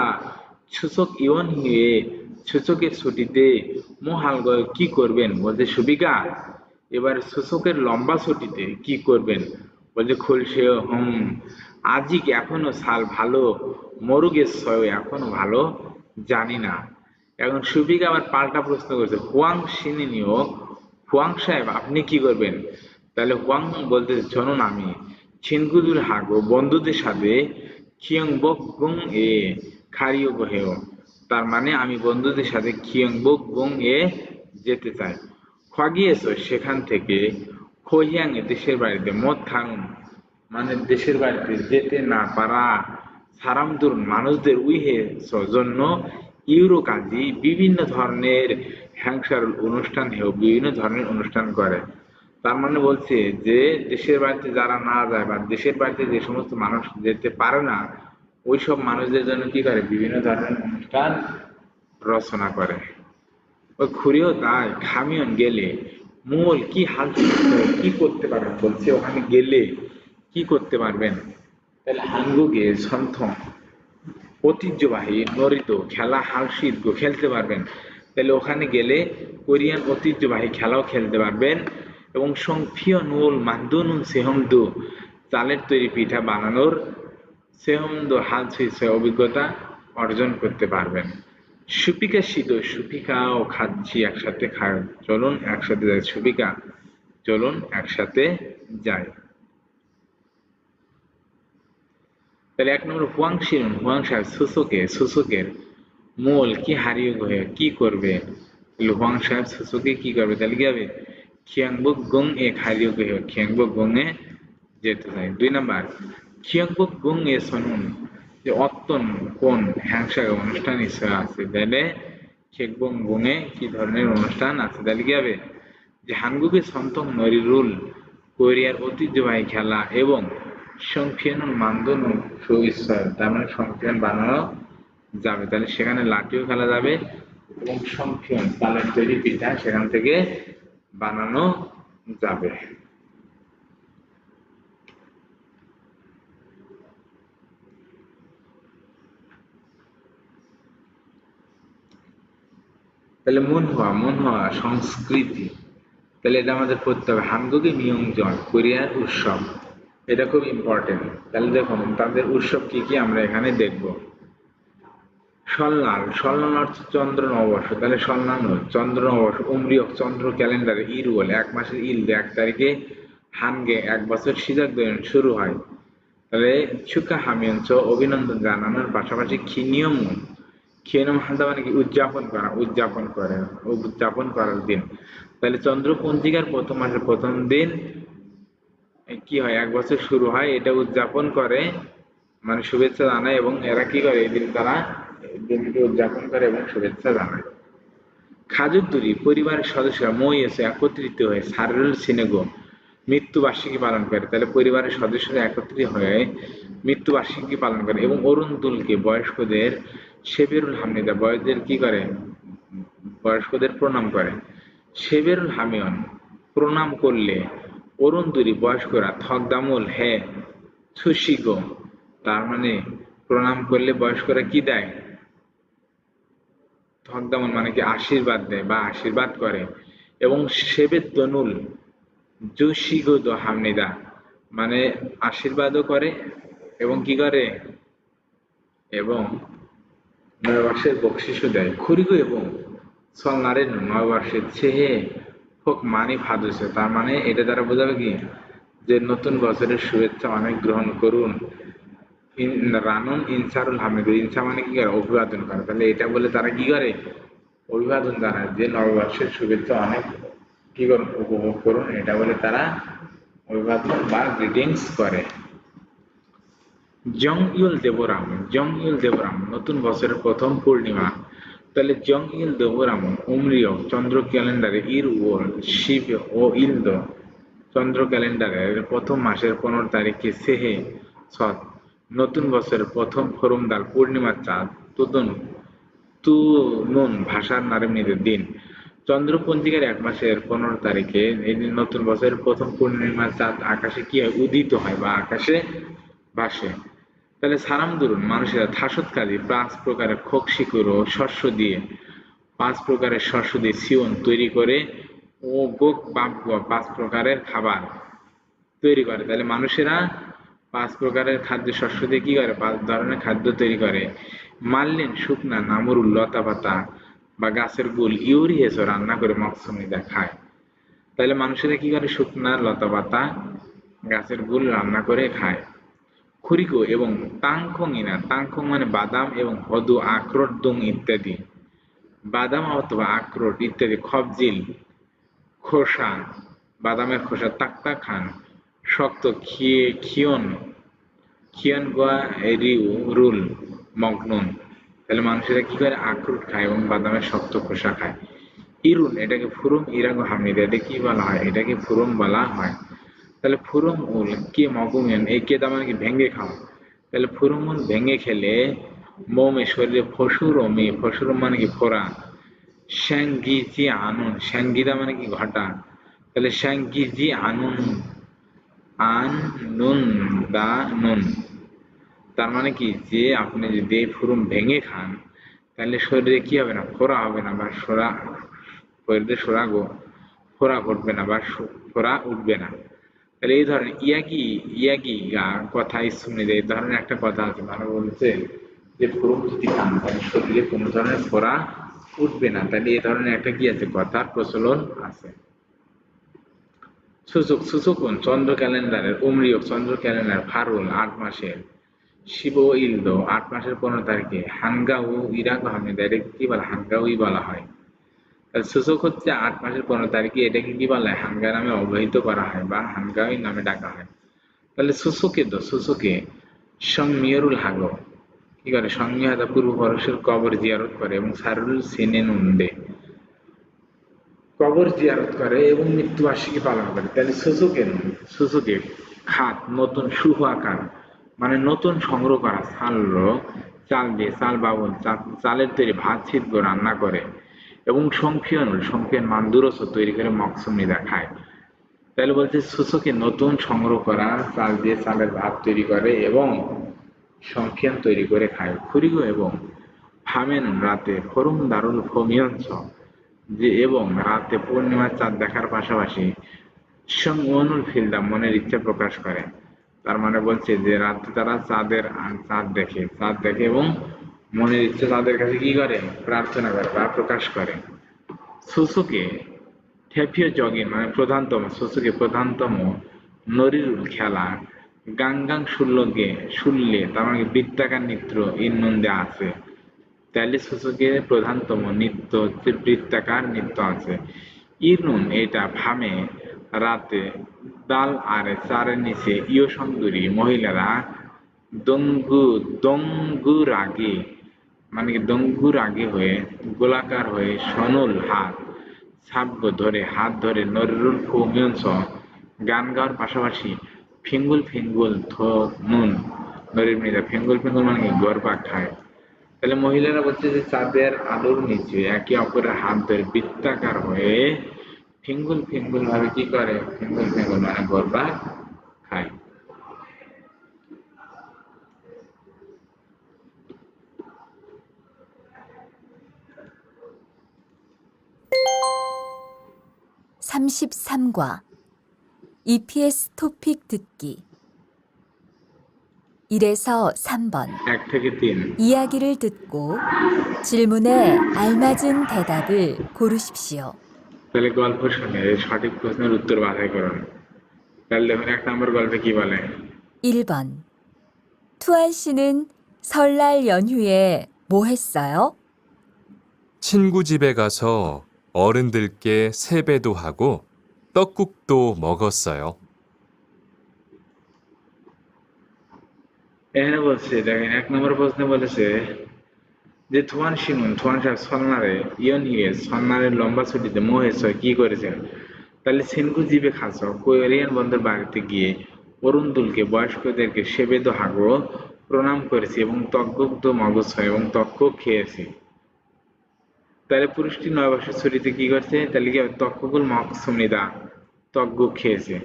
সূচক ইয়ন হিয়ে সূচকের ছুটিতে মোহাল কি করবেন? বলছে সুফিকা এবার সূচকের লম্বা ছুটিতে কি করবেন? বলছে খুলছে আজিক এখনো সাল ভালো, মরুগের ছয় এখনো ভালো জানি না। এখন সুফিকা আবার পাল্টা প্রশ্ন করছে, হুয়াং শিনিনিও, হুয়াং সাহেব আপনি কি করবেন? তাহলে হুয়াং বলতে, শুনুন আমি ছিনগুদুর হাগো বন্ধুদের সাথে খিয়ংবক গুং এ খারিও গহেও, তার মানে আমি বন্ধুদের সাথে খিয়ংবক গুং এ যেতে চাই। খগিয়েছো সেখান থেকে খহিয়াং এ দেশের বাড়িতে মদ থাকুন, মানে দেশের বাড়িতে যেতে না পারা সারামদুর মানুষদের উইহে জন্য ইউরো কাজী বিভিন্ন ধরনের হ্যাংসার অনুষ্ঠান বিভিন্ন ধরনের অনুষ্ঠান করে। তার মানে বলছে যে দেশের বাড়িতে যারা না যায় বা দেশের বাড়িতে যে সমস্ত মানুষ যেতে পারে না, ওইসব মানুষদের জন্য কি করে বিভিন্ন ধরনের অনুষ্ঠান রচনা করে। ওই খুঁড়িও তাই খামিয়ন গেলে মূল কি হাল কি করতে পারবেন বলছে, ওখানে গেলে কি করতে পারবেন? তাহলে হাঙ্গুকে সন্থম ঐতিহ্যবাহী নরিত খেলা হালশিদ্য খেলতে পারবেন। তাহলে ওখানে গেলে কোরিয়ান ঐতিহ্যবাহী খেলাও খেলতে পারবেন এবং সংফিয় নুল মান্দুনুন সেহমদু চালের তৈরি পিঠা বানানোর সেহমদু হাল সুইসে অভিজ্ঞতা অর্জন করতে পারবেন। সুপিকা শীত সুপিকাও খাচ্ছি একসাথে চলুন একসাথে যাই সুপিকা, চলুন একসাথে যাই। তাহলে ১ নম্বর হুয়াং শিরুন, হুয়াং সাহেব সুসুকের মূল কি হারিয়ে গয়ে কি করবে? তাহলে হুয়াং সাহেব সুসুকে কি করবে? তাহলে কি হবে? খিয়াংবুক গং এ হারিয়ে গয়ে খিয়াংবুক গং এ যেতে চাই। ২ নাম্বার খিয়াংবুক গং এ শুনুন যে অত্যন কোন হ্যাংসা অনুষ্ঠান ইচ্ছা আছে। তাহলে খেকবং গং এ কি ধরনের অনুষ্ঠান আছে? তাহলে কি হবে? যে হানগুকে সন্তং নরিরুল কোরিয়ার ঐতিহ্যবাহী খেলা এবং সংফিয়ানুল মান্দনুল সুইসার, তার মানে সংফিয়ান বানানো যাবে। তাহলে সেখানে লাঠিও খেলা যাবে এবং সংফিয়ান চালের তৈরি পিঠা সেখান থেকে বানানো যাবে। তাহলে মন হওয়া সংস্কৃতি, তাহলে এটা আমাদের পড়তে হবে। হানগুকি মিয়ংজন কোরিয়ার উৎসব, এটা খুব ইম্পর্টেন্ট। তাহলে দেখুন তাদের উৎসব কি কি আমরা এখানে দেখব। সল্লাল অর্থ চন্দ্র নববর্ষ, তাহলে সল্লাল চন্দ্র নববর্ষ উমরিয়ক চন্দ্র ক্যালেন্ডারে ইরুল ১ মাসের ইল ১ তারিখে হানগে ১ বছর সিজাক শুরু হয়। তাহলে সুকা হামিয়ঞ্চ অভিনন্দন জানানোর পাশাপাশি খিনিয়ম হান্দা মানে কি উদযাপন করার দিন। তাহলে চন্দ্র পঞ্জিকার প্রথম মাসের প্রথম দিন কি হয় ১ বছর শুরু হয়, এটা উদযাপন করে মানে শুভেচ্ছা জানায় এবং এরা কি করে এই দিন তারা দিনটি উদযাপন করে এবং শুভেচ্ছা জানায়। খাজুদ্দুরি পরিবারের সদস্যরা মই এসে একত্রিত হয়ে সারুল সিনেগো মৃত্যুবার্ষিকী পালন করে। তাহলে পরিবারের সদস্যরা একত্রিত হয়ে মৃত্যুবার্ষিকী পালন করে এবং অরুণদুলকে বয়স্কদের সেবেরুল হামিদা বয়সদের কি করে বয়স্কদের প্রণাম করে। সেবেরুল হামিয়ন প্রণাম করলে অরুণদুরি বয়স্করা থকদামুল হে সুশিগো, তার মানে প্রণাম করলে বয়স্করা কি দেয়? থকদামুল মানে কি আশীর্বাদ দেয় বা আশীর্বাদ করে। এবং সেবেদনুল জুশিগুদ হামনিদা মানে আশীর্বাদও করে এবং কি করে এবং নববর্ষের বকশিসও দেয়। খুরিগো এবং সলনারের নববর্ষের ছেহে হোক মানি ভাদুসে, তার মানে এটা দ্বারা বোঝাবে কি যে নতুন বছরের শুভেচ্ছা অনেক গ্রহণ করুন। রানুন ইনসারুল হামিদ, ইনসা মানে কি করে অভিবাদন করে। তাহলে এটা বলে তারা কি করে অভিবাদন জানায় যে নববর্ষের শুভেচ্ছা অনেক কি করুন উপভোগ করুন, এটা বলে তারা অভিবাদন বা গ্রিটিংস করে। জং ইউল দেবরাম নতুন বছরের প্রথম পূর্ণিমা। তাহলে জং ইল দেবরাম উমরিয় চন্দ্র ক্যালেন্ডারে ইর ওল শিব ও ইলদ চন্দ্র ক্যালেন্ডারের প্রথম মাসের ১৫ তারিখে সেহে সৎ নতুন বছরের প্রথম ফরমদাল পূর্ণিমার চাঁদ তুদন তু নুন ভাষার নারীমণিদের দিন। চন্দ্র পঞ্জিকার ১ মাসের ১৫ তারিখে এই দিন নতুন বছরের প্রথম পূর্ণিমার চাঁদ আকাশে কি হয় উদিত হয় বা আকাশে ভাসে। তাহলে সালাম দুরুন মানুষেরা থাসত কাজী ৫ প্রকারের খোক শিকুর ও শস্য দিয়ে ৫ প্রকারের শস্য দিয়ে সিওন তৈরি করে ও গোক বাম্পুয়া ৫ প্রকারের খাবার তৈরি করে। তাহলে মানুষেরা ৫ প্রকারের খাদ্য শস্য দিয়ে কি করে ৫ ধরনের খাদ্য তৈরি করে। মাল্লিন শুকনা নামরুল লতা পাতা বা গাছের গুল ইউরিয়েছো রান্না করে মকসুমিদা খায়। তাহলে মানুষেরা কি করে? শুকনা লতা পাতা গাছের গুল রান্না করে খায়। খুরিকো এবং তাংখংইনা, তাংখং মানে বাদাম এবং হদু আখরোট দুং ইত্যাদি, বাদাম অথবা আখরোট ইত্যাদি খবজিল খোসা, বাদামের খোসা তাক্তা খান শক্ত খিয়ন খিয়ন গোয়া রিউ রুল মগনুন। তাহলে মানুষেরা কি করে? আখরোট খায় এবং বাদামের শক্ত খোসা খায়। ইরুন এটাকে ফুরুম ইরাগো হামিদা, এটা কি বলা হয়? এটাকে ফুরুম বলা হয়। তাহলে ফুরুম উল কে মগুমিয়ান, এই কেদা মানে কি? ভেঙে খাওয়া। তাহলে ফুরুম উল ভেঙে খেলে মোমে শরীরে ফসুরমি, ফসুরম মানে কি? ফোড়া। শ্যাঙ্গিজি আনুন, শ্যাঙ্গিদা মানে কি? ঘটা। তাহলে শ্যাঙ্গিজি আনুন, আন নুন দা নুন, তার মানে কি? যে আপনি যদি এই ফুরুম ভেঙে খান তাহলে শরীরে কি হবে না? ফোড়া হবে না, বা শরীরে ফোড়া ঘটবে না, বা ফোড়া উঠবে না। তাহলে এই ধরনের ইয়াগি ইয়াগি কথা শুনে এই ধরনের একটা কথা আছে, মানে বলছে যে ফুরুম যদি খান তাহলে শরীরে কোনো ধরনের ফোড়া উঠবে না। তাহলে এই ধরনের একটা কি আছে? কথার প্রচলন আছে। সুসুকুন চন্দ্র ক্যালেন্ডারের উমরিয়ক, চন্দ্র ক্যালেন্ডার ফারুল ৮ মাসের, শিব ইলদো ৮ মাসের 15 তারিখে, হানগাউ ইরাক হামিদা, এটা কি বলা? হানগাউই বলা হয়। তাহলে সূচক হচ্ছে ৮ মাসের 15 তারিখে, এটাকে কি বলা হয়? হানগা নামে অবহিত করা হয় বা হানগাউই নামে ডাকা হয়। তাহলে সুসুকে সংমিয়রুল হাগো কি করে? সংমিয়াদা পূর্বপুরুষের কবর জিয়ারত করে এবং সারুল সিনেনুন্দে কবর জিয়ারত করে এবং মৃত্যুবার্ষিকী পালন করে। তাহলে সুসুকে খাত নতুন শুভ আকার, মানে নতুন সংগ্রহ করা চাল দিয়ে, চাল বাবুল চালের তৈরি ভাত সিদ্ধ রান্না করে এবং সংফিয়ন মান্দুরস তৈরি করে মকসুমিদা খায়। তাহলে বলছে সুসুকে নতুন সংগ্রহ করা চাল দিয়ে চালের ভাত তৈরি করে এবং সংফিয়ান তৈরি করে খায়। খুরিগো এবং ফামেন রাতে ফরুম দারুল ফমিয়ন্স, যে এবং রাতে পূর্ণিমার চাঁদ দেখার পাশাপাশি সংনুল ফিলদা মনের ইচ্ছা প্রকাশ করে। তার মানে বলছে যে রাতে তারা চাঁদ দেখে এবং মনের ইচ্ছা তাদের কাছে কি করে? প্রার্থনা করে বা প্রকাশ করে। সুসুকে থেপিও জগিন মানে প্রধানতম নরিরুল খেলা গাঙ্গাং শুল্লে তার মানে বৃত্তাকার নৃত্য ইন্নন্দে আছে। তাহলে সূচকের প্রধানতম নৃত্য হচ্ছে বৃত্তাকার নৃত্য আছে। ইরনুন এটা ভামে রাতে দাল আরে চারের নিচে ইয় সুন্দরী মহিলারা দঙ্গুর আগে, মানে কি? দঙ্গুর আগে হয়ে গোলাকার হয়ে সনল হাত ধরে নররুল ফৌমিয়ন্স গান গাওয়ার পাশাপাশি ফিঙ্গুল থো নুন নরির মেয়েরা ফিঙ্গুল মানে কি? গরবা খায়। তাহলে মহিলারা বলছে যে চাঁদের আলোর নিচে একে অপরের হাত ধরে বৃত্তাকার হয়ে ফিঙ্গুল ভাবে কি করে? ফিঙ্গুল মানে গরবা খায়। 33과 EPS 토픽 듣기 1에서 3번 1 থেকে 3 이야기를 듣고 질문에 알맞은 대답을 고르십시오. তাহলে গল্প শুনে সঠিক প্রশ্নের উত্তর বাছাই করুন। তাহলে দেখুন 1 নম্বর গল্পে কি বলে? 1번 투안 씨는 설날 연휴에 뭐 했어요? 친구 집에 가서 어른들께 세배도 하고 떡국도 먹었어요. এখানে বলছে দেখেন 1 নম্বর প্রশ্নে বলেছে যে থুয়ান সাহেব সন্নারে সন্নারের লম্বা ছুটিতে মহেশ্বর কি করেছেন? তাহলে সিনকু জিবে খাস কোরিয়ান বন্ধুর বাড়িতে গিয়ে অরুণদুলকে বয়স্কদেরকে সেবেদ হাগো প্রণাম করেছি এবং তজ্ঞুগ্ধ মগজ এবং তক্ষ খেয়েছি। তাহলে পুরুষটি 9 বছর ছুটিতে কি করছে? তাহলে কি হবে? তক্ষকুল মকসুমনিদা তজ্ঞ খেয়েছে।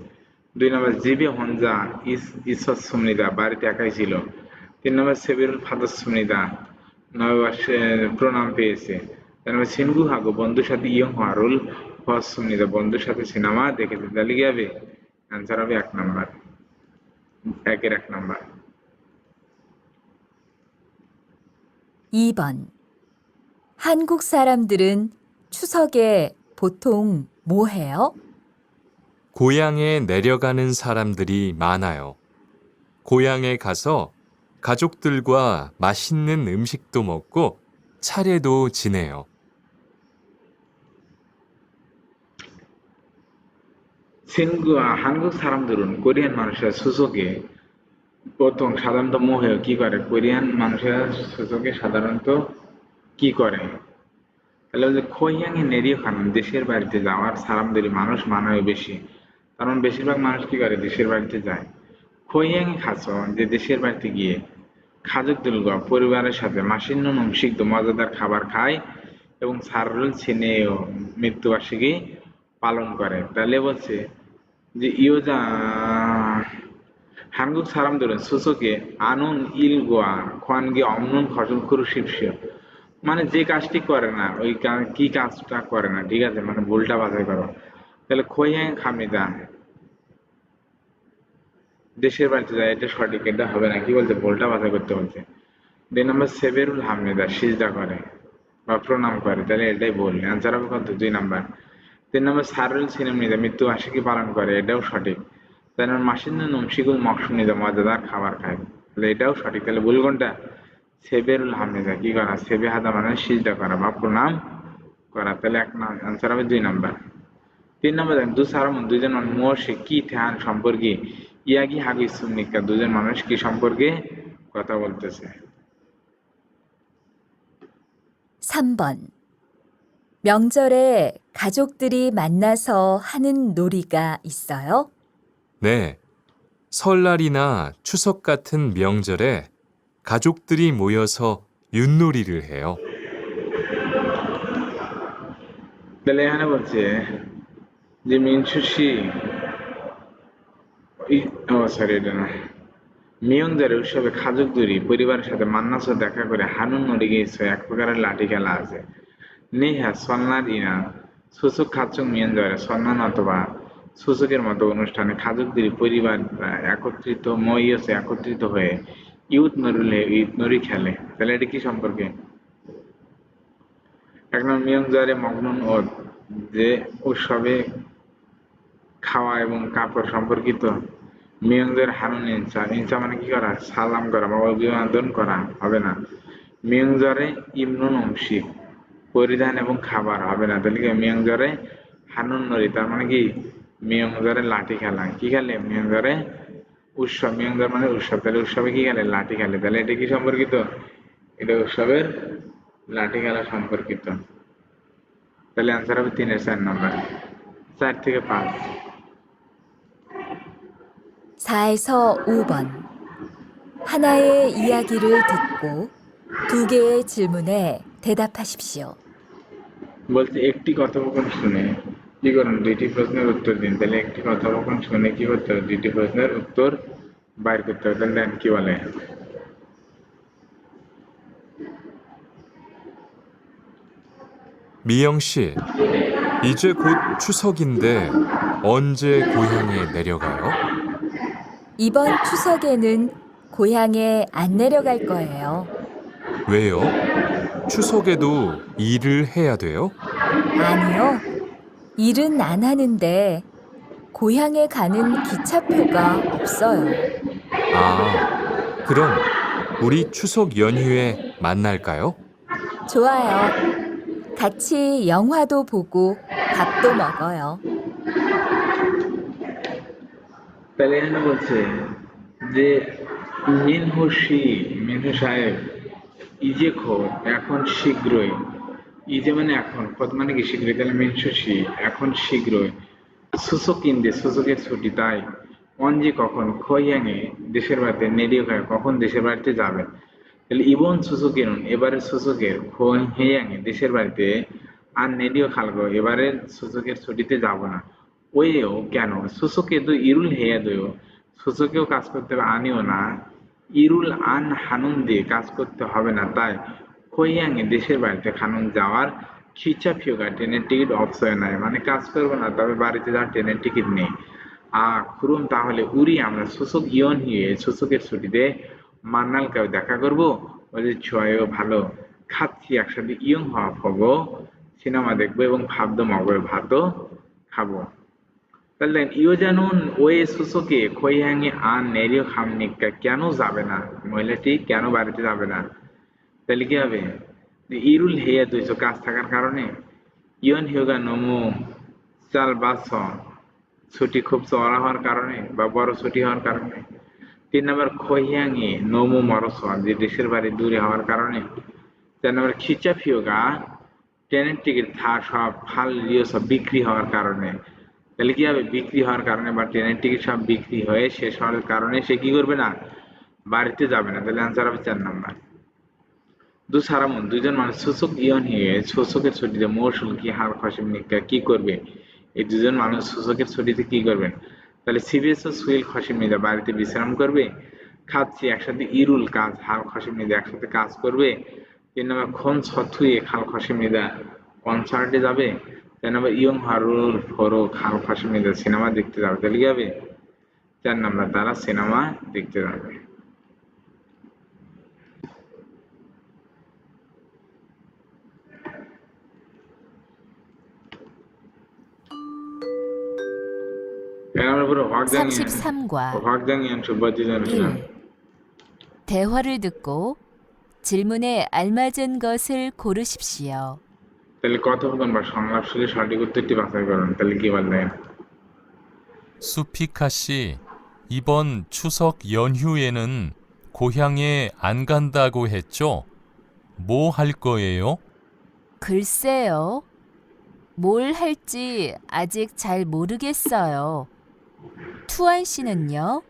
2 নম্বর জিবে হঞ্জা ঈশ্বর সুমনিদা বাড়িতে একাই ছিল। 3 নম্বর সেবিরুল ফাদার সুমনিদা 9 বছর প্রণাম পেয়েছে। 4 নম্বর সিনগু হাগো বন্ধুর সাথে ইয়ং হারুল হস সুমনিদা বন্ধুর সাথে সিনেমা দেখেছে। তাহলে কি হবে? অ্যান্সার হবে 1 নম্বর, 1 নম্বর। 2번 한국 사람들은 추석에 보통 뭐 해요? 고향에 내려가는 사람들이 많아요. 고향에 가서 가족들과 맛있는 음식도 먹고 차례도 지내요. 한국 사람들은 কোরিয়ান মানুষের সুযোগে প্রথম সাধারণত মোহে কি করে কোরিয়ান মানুষেরা সুযোগে সাধারণত কি করে তাহলে ওই যে খৈয়াঙে নেরিয়ে খান দেশের বাড়িতে যাওয়ার সারামদেরই মানুষ মানবে বেশি কারণ বেশিরভাগ মানুষ কি করে দেশের বাড়িতে যায় খৈয়াঙে খাচ্ছ যে দেশের বাড়িতে গিয়ে খাজক দুর্গ পরিবারের সাথে মাসিন্ন সিদ্ধ মজাদার খাবার খায় এবং সারুল ছিনে মৃত্যুবার্ষিকী পালন করে তাহলে বলছে যে ইয়োজা 한국 사람들은 수석에 안온 일과 관계 없는 것을 그루십시오. মানে যে কাজটি করে না ওই কি কাজটা করে না ঠিক আছে মানে ভুলটা বাছাই করো তাহলে খৈয়াং খামিদা দেশের বাড়িতে যায় এটা সঠিক এটা হবে না কি বলছে ভুলটা বাছাই করতে বলছে 2 নম্বর সেবেরুল হামিদা সিজদা করে বা প্রণাম করে তাহলে এটাই ভুল অ্যান্সার হবে কত 2 নম্বর 3 নম্বর সারুল সিনেমিদা মৃত্যু বার্ষিকী পালন করে এটাও সঠিক 4 নম্বর মাসিন্দ নমশিকুল মকসুনিদা মজাদার খাবার খায় তাহলে এটাও সঠিক তাহলে ভুল কোনটা সেবেরুল হামিদা কি করা সেবে হাদা মানে সিজদা করা বা প্রণাম করা তাহলে অ্যান্সার হবে 2 নম্বর 3 নম্বর দেখেন দুসারমন দুজন মানুষ মোর্শে কি ধ্যান সম্পর্কে ইয়াগি হাগি সুন্নিকা দুজন মানুষ কি সম্পর্কে কথা বলতেছে 3번. 명절에 가족들이 만나서 하는 놀이가 있어요? 네. 설날이나 추석 같은 명절에 가족들이 모여서 윷놀이를 해요. তাহলে এখানে বলছে যে মিনসুশি সরি এটা না মিয়ংজারে উৎসবে খাজকদুরি পরিবারের সাথে মান্নাসও দেখা করে হানুন নড়ে গিয়েছে এক প্রকারের লাঠি খেলা আছে নেহা সন্ন্যার ইনা সূচক খাচ্চং মিয়ঞ্জরে সন্ন্যান অথবা সূচকের মতো অনুষ্ঠানে খাজকদুরি পরিবার একত্রিত হয়ে ইউথ নরি খেলে তাহলে এটা কি সম্পর্কে 1 নম্বর মিয়ংজারে মগ্নুন ও যে উৎসবে খাওয়া এবং কাপড় সম্পর্কিত মিয়ংদের হানুন ইনসা মানে কি করা সালাম করা বা অভিবাদন করা হবে না মিয়ংজরে ইমনুন অংশী পরিধান এবং খাবার হবে না তাহলে কি মিয়ংজরে হানুন নরি তার মানে কি মিয়ংজরে লাঠি খেলা কি খেলে মিয়ংজরে উৎসব মিয়ংজর মানে উৎসব তাহলে উৎসবে কি খেলে লাঠি খেলে তাহলে এটা কি সম্পর্কিত এটা উৎসবের লাঠি খেলা সম্পর্কিত তাহলে অ্যান্সার হবে 3-4 নম্বর 4 থেকে 5 4에서 5번. 하나의 이야기를 듣고 2개의 질문에 대답하십시오. বলতে একটি কথোপকথন শুনে কি করুন 2টি প্রশ্নের উত্তর দিন তাহলে একটি কথোপকথন শুনে কি করতে হবে 2টি প্রশ্নের উত্তর বাইর করতে হবে তাহলে দেন কি বলে 미영 씨, 이제 곧 추석인데 언제 고향에 내려가요? 이번 추석에는 고향에 안 내려갈 거예요. 왜요? 추석에도 일을 해야 돼요? 아니요. 일은 안 하는데 고향에 가는 기차표가 없어요. 아, 그럼 우리 추석 연휴에 만날까요? 좋아요. 같이 영화도 보고 밥도 먹어요. তাহলে এখানে বলছে যে মিনহু সাহেব ইজে খো এখন শীঘ্রই ইজে মানে এখন খোদ মানে কি শীঘ্রই তাহলে মিনসুশি এখন শীঘ্রই সুসুক ইন্দে সুসুকের ছুটি তাই অঞ্জি কখন খৈয়াঙে দেশের বাড়িতে নেডিও খায় কখন দেশের বাড়িতে যাবে তাহলে ইবন সুসুকের এবারের সুসুকের খৈয়াঙে দেশের বাড়িতে আর নেডিও খালগো এবারের সুসুকের ছুটিতে যাব না ওয়েও কেন সুসুকে তো ইরুল হেয়া দইও সুসুকেও কাজ করতে হবে আনিও না ইরুল আন হানুন দিয়ে কাজ করতে হবে না তাই খৈয়াঙে দেশের বাড়িতে খানুন যাওয়ার খিচা ফিওগা ট্রেনের টিকিট অপশয় নাই মানে কাজ করবো না তবে বাড়িতে যাওয়ার ট্রেনের টিকিট নেই খুরুম তাহলে উড়ি আমরা সুসুক ইয়ন হিয়ে সুসুকের ছুটিতে মান্নালকেও দেখা করবো বলে ছয়ও ভালো খাচ্ছি একসাথে ইয়ং হওয়া হবো সিনেমা দেখবো এবং ভাতও মগর ভাতও খাবো তাহলে ইয়োজানুন ওয়ে সুসোকে খৈয়াঙে আন নেরিও খামনিকা কেন যাবে না মহিলাটি কেন বাড়িতে যাবে না তাহলে কি হবে যে ইরুল হেয়া দুইশো কাজ থাকার কারণে ইয়ন হিয়োগা নমু চাল বাস ছুটি খুব চড়া হওয়ার কারণে বা বড় ছুটি হওয়ার কারণে 3 নম্বর খৈয়াঙে নমু মরস যে দেশের বাড়ি দূরে হওয়ার কারণে 4 নম্বর খিচা ফিয়োগা ট্রেনের টিকিট সব ফাল লিও সব বিক্রি হওয়ার কারণে তাহলে কি হবে বিক্রি হওয়ার কারণে বা ট্রেনের টিকিট সব বিক্রি হয়ে শেষ হওয়ার কারণে সে কি করবে না বাড়িতে যাবে না তাহলে অ্যান্সার হবে 4 নম্বর দুসারামন দুইজন মানুষ সূচক ইয়ন হয়ে সূচকের ছুটিতে মৌসুল কি হাল খসিম নিকা কি করবে এই দুজন মানুষ সূচকের ছুটিতে কি করবেন তাহলে সিবিএস ও সুইল খসিম নিদা বাড়িতে বিশ্রাম করবে খাচ্ছি একসাথে ইরুল কাজ হাল খসিম নিদা একসাথে কাজ করবে 3 নম্বর খন ছথুয়ে খাল খসিম নিদা কনসার্টে যাবে 4 নম্বর ইয়ং হারুল ফরো খাল খসিম নিদা সিনেমা দেখতে যাবে তাহলে কি হবে 4 নম্বর তারা সিনেমা দেখতে যাবে 그야말로 확장이 33과 확장이한 두 번째 전이잖아. 1. 대화를 듣고 질문에 알맞은 것을 고르십시오. তাহলে কথোপকথন বা সংলাপ শুনে সঠিক উত্তরটি বাছাই করুন তাহলে কি বললেন 수피카 씨, 이번 추석 연휴에는 고향에 안 간다고 했죠? 뭐 할 거예요? 글쎄요. 뭘 할지 아직 잘 모르겠어요. 투안 씨는요?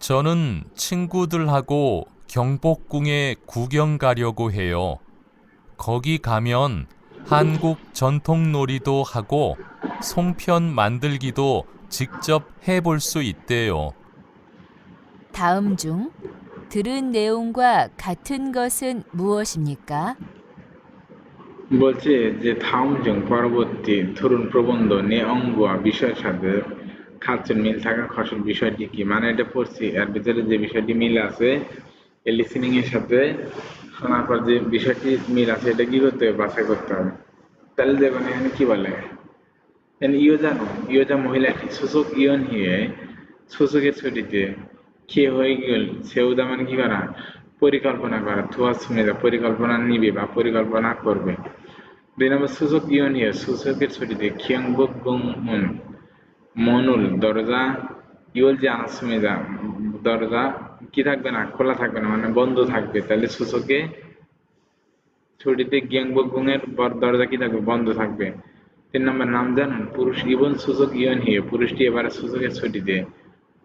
저는 친구들하고 경복궁에 구경 가려고 해요. 거기 가면 한국 전통 놀이도 하고 송편 만들기도 직접 해볼 수 있대요. 다음 중 들은 내용과 같은 것은 무엇입니까? বলছে যে থাউজং পরবর্তী ধরুন প্রবন্ধ নেঅঙ্গুয়া বিষয়ের সাথে খাচ্ছেন মিল থাকার খসল বিষয়টি কি মানে এটা পড়ছি এর ভিতরে যে বিষয়টি মিল আছে এই লিসেনিং এর সাথে শোনার পর যে বিষয়টি মিল আছে এটা কি করতে হবে বাছাই করতে হবে তাহলে দেখুন এখানে কি বলে ইয়োজা মহিলাটি সূচক ইয়ন হিয়ে সূচকের ছুটিতে খেয়ে হয়ে গেল সেউদা মানে কি করা পরিকল্পনা করা থুয়া সুমেদা পরিকল্পনা নিবে বা পরিকল্পনা করবে 2 নম্বর সূচক ইয়ন হিয়ে সূচকের ছুটিতে খিয়ংবক গংমুন মনুল দরজা ইউল যে আনাসুমেদা দরজা কি থাকবে না খোলা থাকবে না মানে বন্ধ থাকবে তাহলে সূচকে ছুটিতে গিয়াংবকগুং এর দরজা কি থাকবে বন্ধ থাকবে 3 নম্বর নাম জানুন পুরুষ ইবন সূচক ইয়ন হিয়ে পুরুষটি এবারে সূচকের ছুটিতে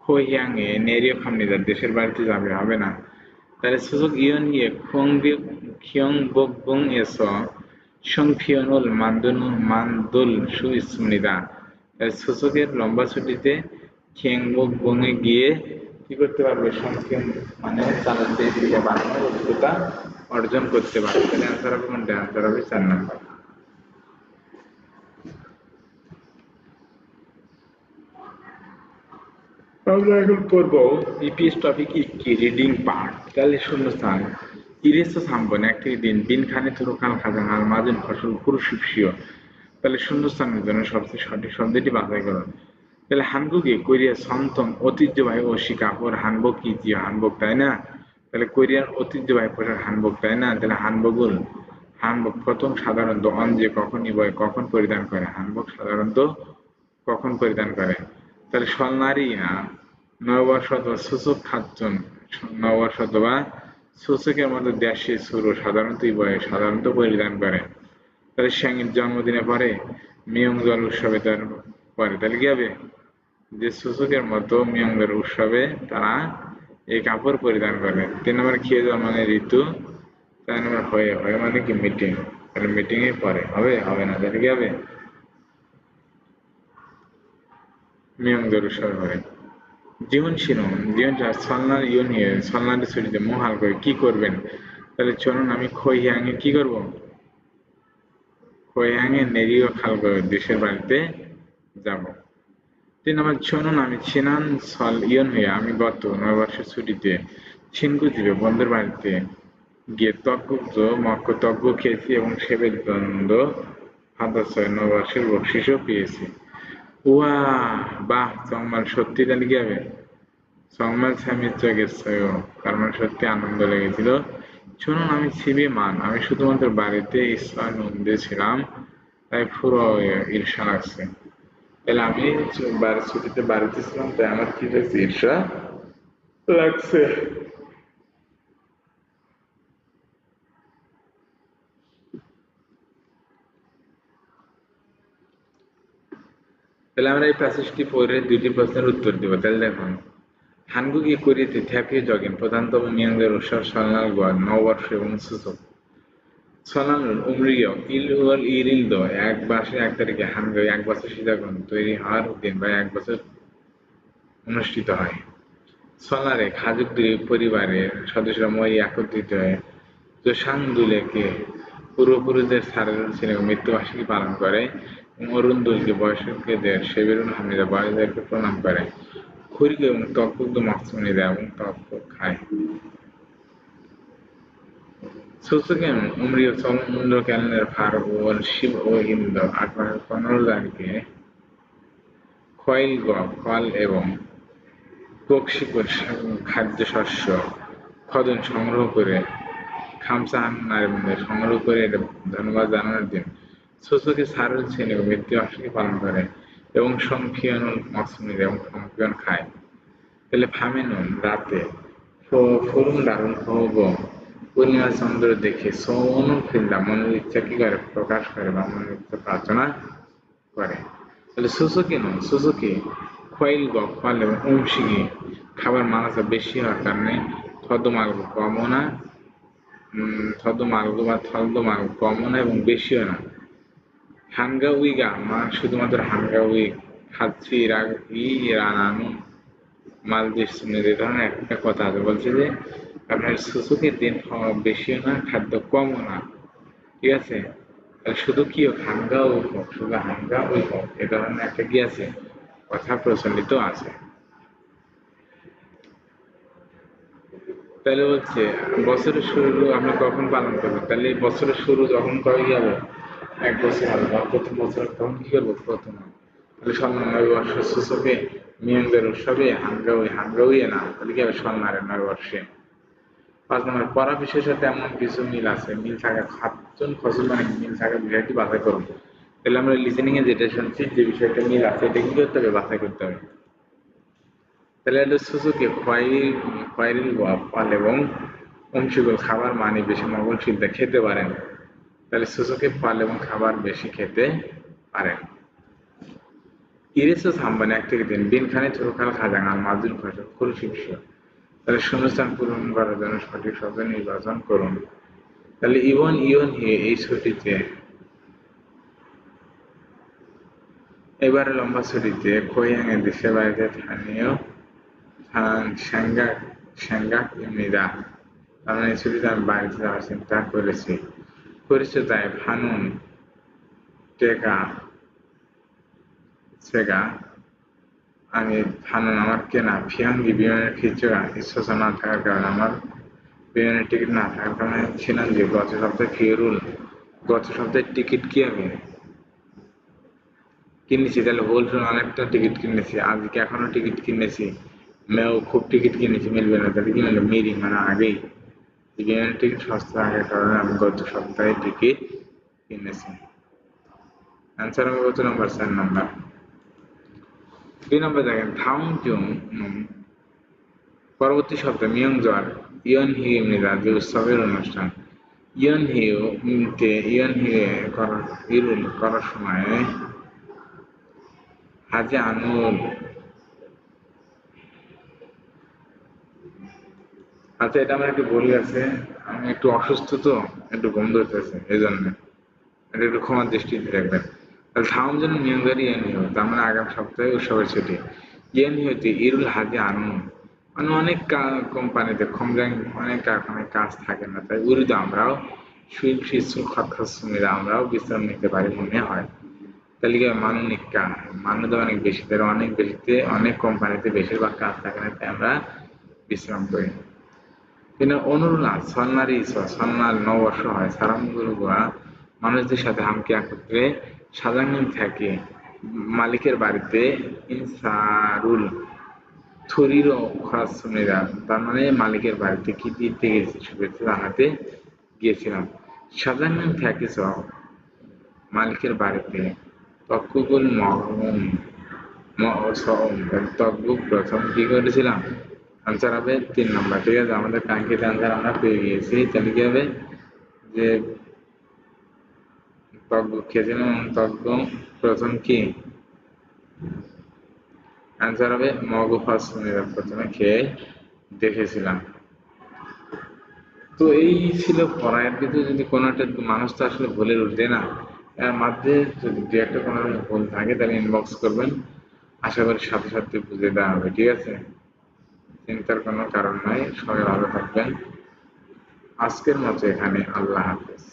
খোহিয়াং এ নেরিও খামনিদার দেশের বাড়িতে যাবে হবে না তাহলে সূচক ইয়ন হিয়ে খিয়ংবকগুং এস সংফিয়নুল মান্দুল সুইসুনিদা তাহলে সূচকের লম্বা ছুটিতে খিয়ংবকগুং এ গিয়ে কি করতে পারবে সংফিয়ন মানে চালাতে দিকে বানানোর অভিজ্ঞতা অর্জন করতে পারবে তাহলে অ্যান্সার হবে কোনটা অ্যান্সার হবে 4 নম্বর আমরা এখন পড়বো ইপিএস টপিক কি রিডিং পার্ট তাহলে শূন্যস্থান ইরেসো সাম্বন একটি দিন দিনখানে তুরকাল খাজান আর মাঝেন ফসল পুরুষিপসীয় তাহলে শূন্যস্থানের জন্য সবচেয়ে সঠিক শব্দটি বাছাই করুন তাহলে হানবুকে কোরিয়ার সন্তম ঐতিহ্যবাহী ওশি কাপড় হানবক কি জিও হানবক তাই না তাহলে কোরিয়ার ঐতিহ্যবাহী পোশাক হানবক তাই না তাহলে হানবক প্রথম সাধারণত অঞ্জে কখনই বয় কখন পরিধান করে হানবক সাধারণত কখন পরিধান করে তাহলে স্বর্ণারী না নববর্ষ অথবা সূচক খাচ্ছন নববর্ষ অথবা সূচকের মতো দেশে শুরু সাধারণত পরিধান করে তাহলে স্যাংয়ের জন্মদিনে পরে মিয়ংজল উৎসবে তার পরে তাহলে কি হবে যে সূচকের মতো মিয়ংজল উৎসবে তারা এই কাপড় পরিধান করে 3 নম্বর খেয়ে জন্মানে ঋতু 4 নম্বর হয়ে মানে কি মিটিং তাহলে মিটিং এ পরে হবে না তাহলে কি হবে মিয়ংজল উৎসবে পরে জীবন সলনার ইউনিয়ে সলনারের ছুটিতে মহাল করে কি করবেন তাহলে চলুন আমি খৈয়াঙে কি করব খৈয়াঙে নেরিও খাল করে দেশের বাড়িতে যাব 3 নম্বর চলুন আমি ছিনান সল ইয়ন হয়ে আমি গত নববর্ষের ছুটিতে ছিনকু দিবে বন্ধুর বাড়িতে গিয়ে তকগুপ্ত মক্ক তজ্ঞ খেয়েছি এবং সেবের দ্বন্দ্ব হাদাসয় নববর্ষের বকশিসও পেয়েছি। 우와, বাহ, 정말 সত্যি তাহলে কি হবে? 정말 재밌었겠어요. তার মানে সত্যি আনন্দ লেগেছিল। শুনুন, আমি ছিবি মান, আমি শুধুমাত্র বাড়িতে ঈর্ষান্বিত ছিলাম, তাই পুরো ঈর্ষা লাগছে। তাহলে আমি ছুটিতে বাড়িতে ছিলাম, তাই আমার কি লাগছে? ঈর্ষা লাগছে। তাহলে আমরা এই প্যাসেজটি পড়ে দুটি প্রশ্নের উত্তর দিব। তাহলে দেখুন, 한국이 কোরিয়াতে 대표적인 প্রধানতম 명절 উৎসব 설날과 নববর্ষ এবং 추석. 설날은 উমরিয় 1월 1일도 এক মাসের 1 তারিখে হাঙ্গরি এক বছর সীতাগ্রহণ তৈরি হওয়ার দিন বা এক বছর অনুষ্ঠিত হয়। 설날에 가족들이 পরিবারের সদস্যরা মই একত্রিত হয়ে 조상들에게 পূর্বপুরুষদের সারাদিন ছিলেন মৃত্যুবার্ষিকী পালন করে এবং অরুণদুলকে বয়স্কদের সেবেরুন হামিদা বড়দেরকে প্রণাম করে। খুরগি এবং তকপুক্ত মাকসুনি দেয় এবং তক্ত খায়। সুসুকেন উমরিও চন্দ্র ক্যালেন্ডার ফার ও শিব ও হিন্দ ৮ মাসের ১৫ তারিখে খয়েল ফল এবং পক্ষিকর খাদ্যশস্য খদন সংগ্রহ করে খামসাহান নারীবৃন্দ সংগ্রহ করে এটা ধন্যবাদ জানানোর দিন সুসুকে সারুল শ্রেণী মৃত্যুবার্ষিকী পালন করে এবং সংখিয়নুল মকসুমির এবং সংখিয়ন খায়। তাহলে ফামেনুন রাতে ফুরুন দারুণ হব পূর্ণিমা চন্দ্র দেখে সৌনুল ফিল্লা মনের ইচ্ছা কি করে প্রকাশ করে বা মনের ইচ্ছা প্রার্থনা করে। তাহলে সুসুকি নন, সুসুকি খোয়াইল ফল এবং উমশিকি খাবার মানাসা বেশি হওয়ার কারণে থদ্দমার্গ কমও না, থদ্দমার্গ বা থদ্দমার্গ কমও না এবং বেশিও না। হানগাউইগা মা শুধুমাত্র হানগাউই খাচ্ছি রানানু মালদেশ এই ধরনের একটা কথা আছে, বলছে যে আপনার সুসুকের দিন বেশিও না খাদ্য কমও না, ঠিক আছে? শুধু কি হোক হাঙ্গা ও হোক, শুধু হাঙ্গা ওই হোক, এ ধরনের একটা কি আছে কথা প্রচলিত আছে। তাহলে হচ্ছে বছরের শুরু আমরা কখন পালন করবো? তাহলে এই বছরের শুরু যখন কবে যাবে? এক বছর হবে বা প্রথম বছর তখন কি করবো? প্রথম। তাহলে স্বর্ণ নববর্ষ সূচকে মিয়াংদের উৎসবে হাঙ্গাউই না, তাহলে কি হবে? স্বর্ণারের নববর্ষে। ৫ নম্বর পড়া বিষয়ের সাথে এমন কিছু মিল আছে, মিল থাকা সাতজন ফসল মানে মিল থাকা বিষয়টি বাছাই করুন। তাহলে আমরা লিসেনিং এ যেটা শুনছি যে বিষয়টা মিল আছে এটা কি করতে হবে? বাছাই করতে হবে। তাহলে এটা সুজুকি খয়েরিল ফল এবং অংশীগুলো খাবার মানে বেশি মগল সিদ্ধা খেতে পারেন। তাহলে সুজুকি ফল এবং খাবার বেশি খেতে পারেন। 이래서 한번 একদিন 빈칸에 들어갈 가장한 맞은 것은 고르십시오. তাহলে শূন্যস্থান পূরণ করার জন্য সঠিক শব্দ নির্বাচন করুন। তাহলে ইয়ন হে এই ছুটিতে এবারে লম্বা ছুটিতে কোয়াংয়ের দেশের বাড়িতে স্থানীয় সাংগা입니다. তার মানে এই ছুটিতে আমি বাড়িতে যাওয়ার চিন্তা করেছি তাই ফানুন টেকা 제가 আমি ফানুন আমার কেনা 비행기 বিমানের খিচুড়া ইচ্ছা না থাকার কারণে আমার বিমানের টিকিট না থাকার কারণে ছিলাম যে গত সপ্তাহে টিকিট কি আমি কিনেছি, তাহলে হোলসেল অনেকটা টিকিট কিনেছি, আজকে এখনো টিকিট কিনেছি, খুব টিকিট কিনেছি, মিলবে না, তাহলে কি মিলবে? মিরি মানে আগেই বিমানের টিকিট সস্তা থাকার কারণে আমি গত সপ্তাহে টিকিট কিনেছি। অ্যান্সার হবে কত নম্বর? ৪ নম্বর। ২ নম্বর দেখেন থাউং জুং পরবর্তী শব্দ মিয়ংজোয়ার ইয়নহিউমনিদা যে উৎসবের অনুষ্ঠান। ইয়নহিউ করার সময় হাজে আনুল। আচ্ছা, এটা আমার একটু ভুল গেছে, আমি একটু অসুস্থ তো, একটু ঘুম ধরতেছে, এই জন্য এটা একটু ক্ষমার দৃষ্টিতে দেখবেন। তাহলে থাউং জুং মিয়ংজোয়ার ইয়নহিউ তার মানে আগামী সপ্তাহে উৎসবের ছুটি। ইয়নহিউতে ইরুল হাজে আনুন মানে অনেক কোম্পানিতে অনেক কারখানায় কাজ থাকে না, তাই উর্দু আমরাও আমরাও বিশ্রাম নিতে পারি মনে হয়। তাহলে কি মানব অনেক বেশি, তাহলে অনেক বেশিতে অনেক কোম্পানিতে বেশিরভাগ কাজ থাকে না, তাই আমরা বিশ্রাম করি। কিন্তু অনুরূলা সন্ন্যারী সন্ন্যার নববর্ষ হয় সারামগুরুগুয়া মানুষদের সাথে হামকে একত্রে সাজাঙ্গন থাকে মালিকের বাড়িতে ইনসারুল থরিরও খরচ শুনেরা তার মানে মালিকের বাড়িতে কি দিতে গেছি শুভেচ্ছা জানাতে গিয়েছিলাম সাজাঙ্গন থাকে মালিকের বাড়িতে তকুগুল মহম তকবুক প্রথম কি করেছিলাম আনসার হবে 3 নম্বর ঠিক আছে আমাদের কাঙ্ক্ষিত আনসার আমরা পেয়ে গিয়েছি তাহলে কি হবে যে তকবুক খেয়েছিলাম তকবুক প্রথম কি আনসার হবে মগফাস প্রথমে খেয়ে দেখেছিলাম তো এই ছিল পড়ার ভিতরে যদি কোনো একটা মানুষ তো আসলে ভুলের উঠবে না এর মধ্যে যদি দু একটা কোনো ভুল থাকে তাহলে ইনবক্স করবেন আশা করি সাথে সাথে বুঝে দেওয়া হবে ঠিক আছে চিন্তার কোনো কারণ নাই সবাই ভালো থাকবেন আজকের মতো এখানে আল্লাহ হাফেজ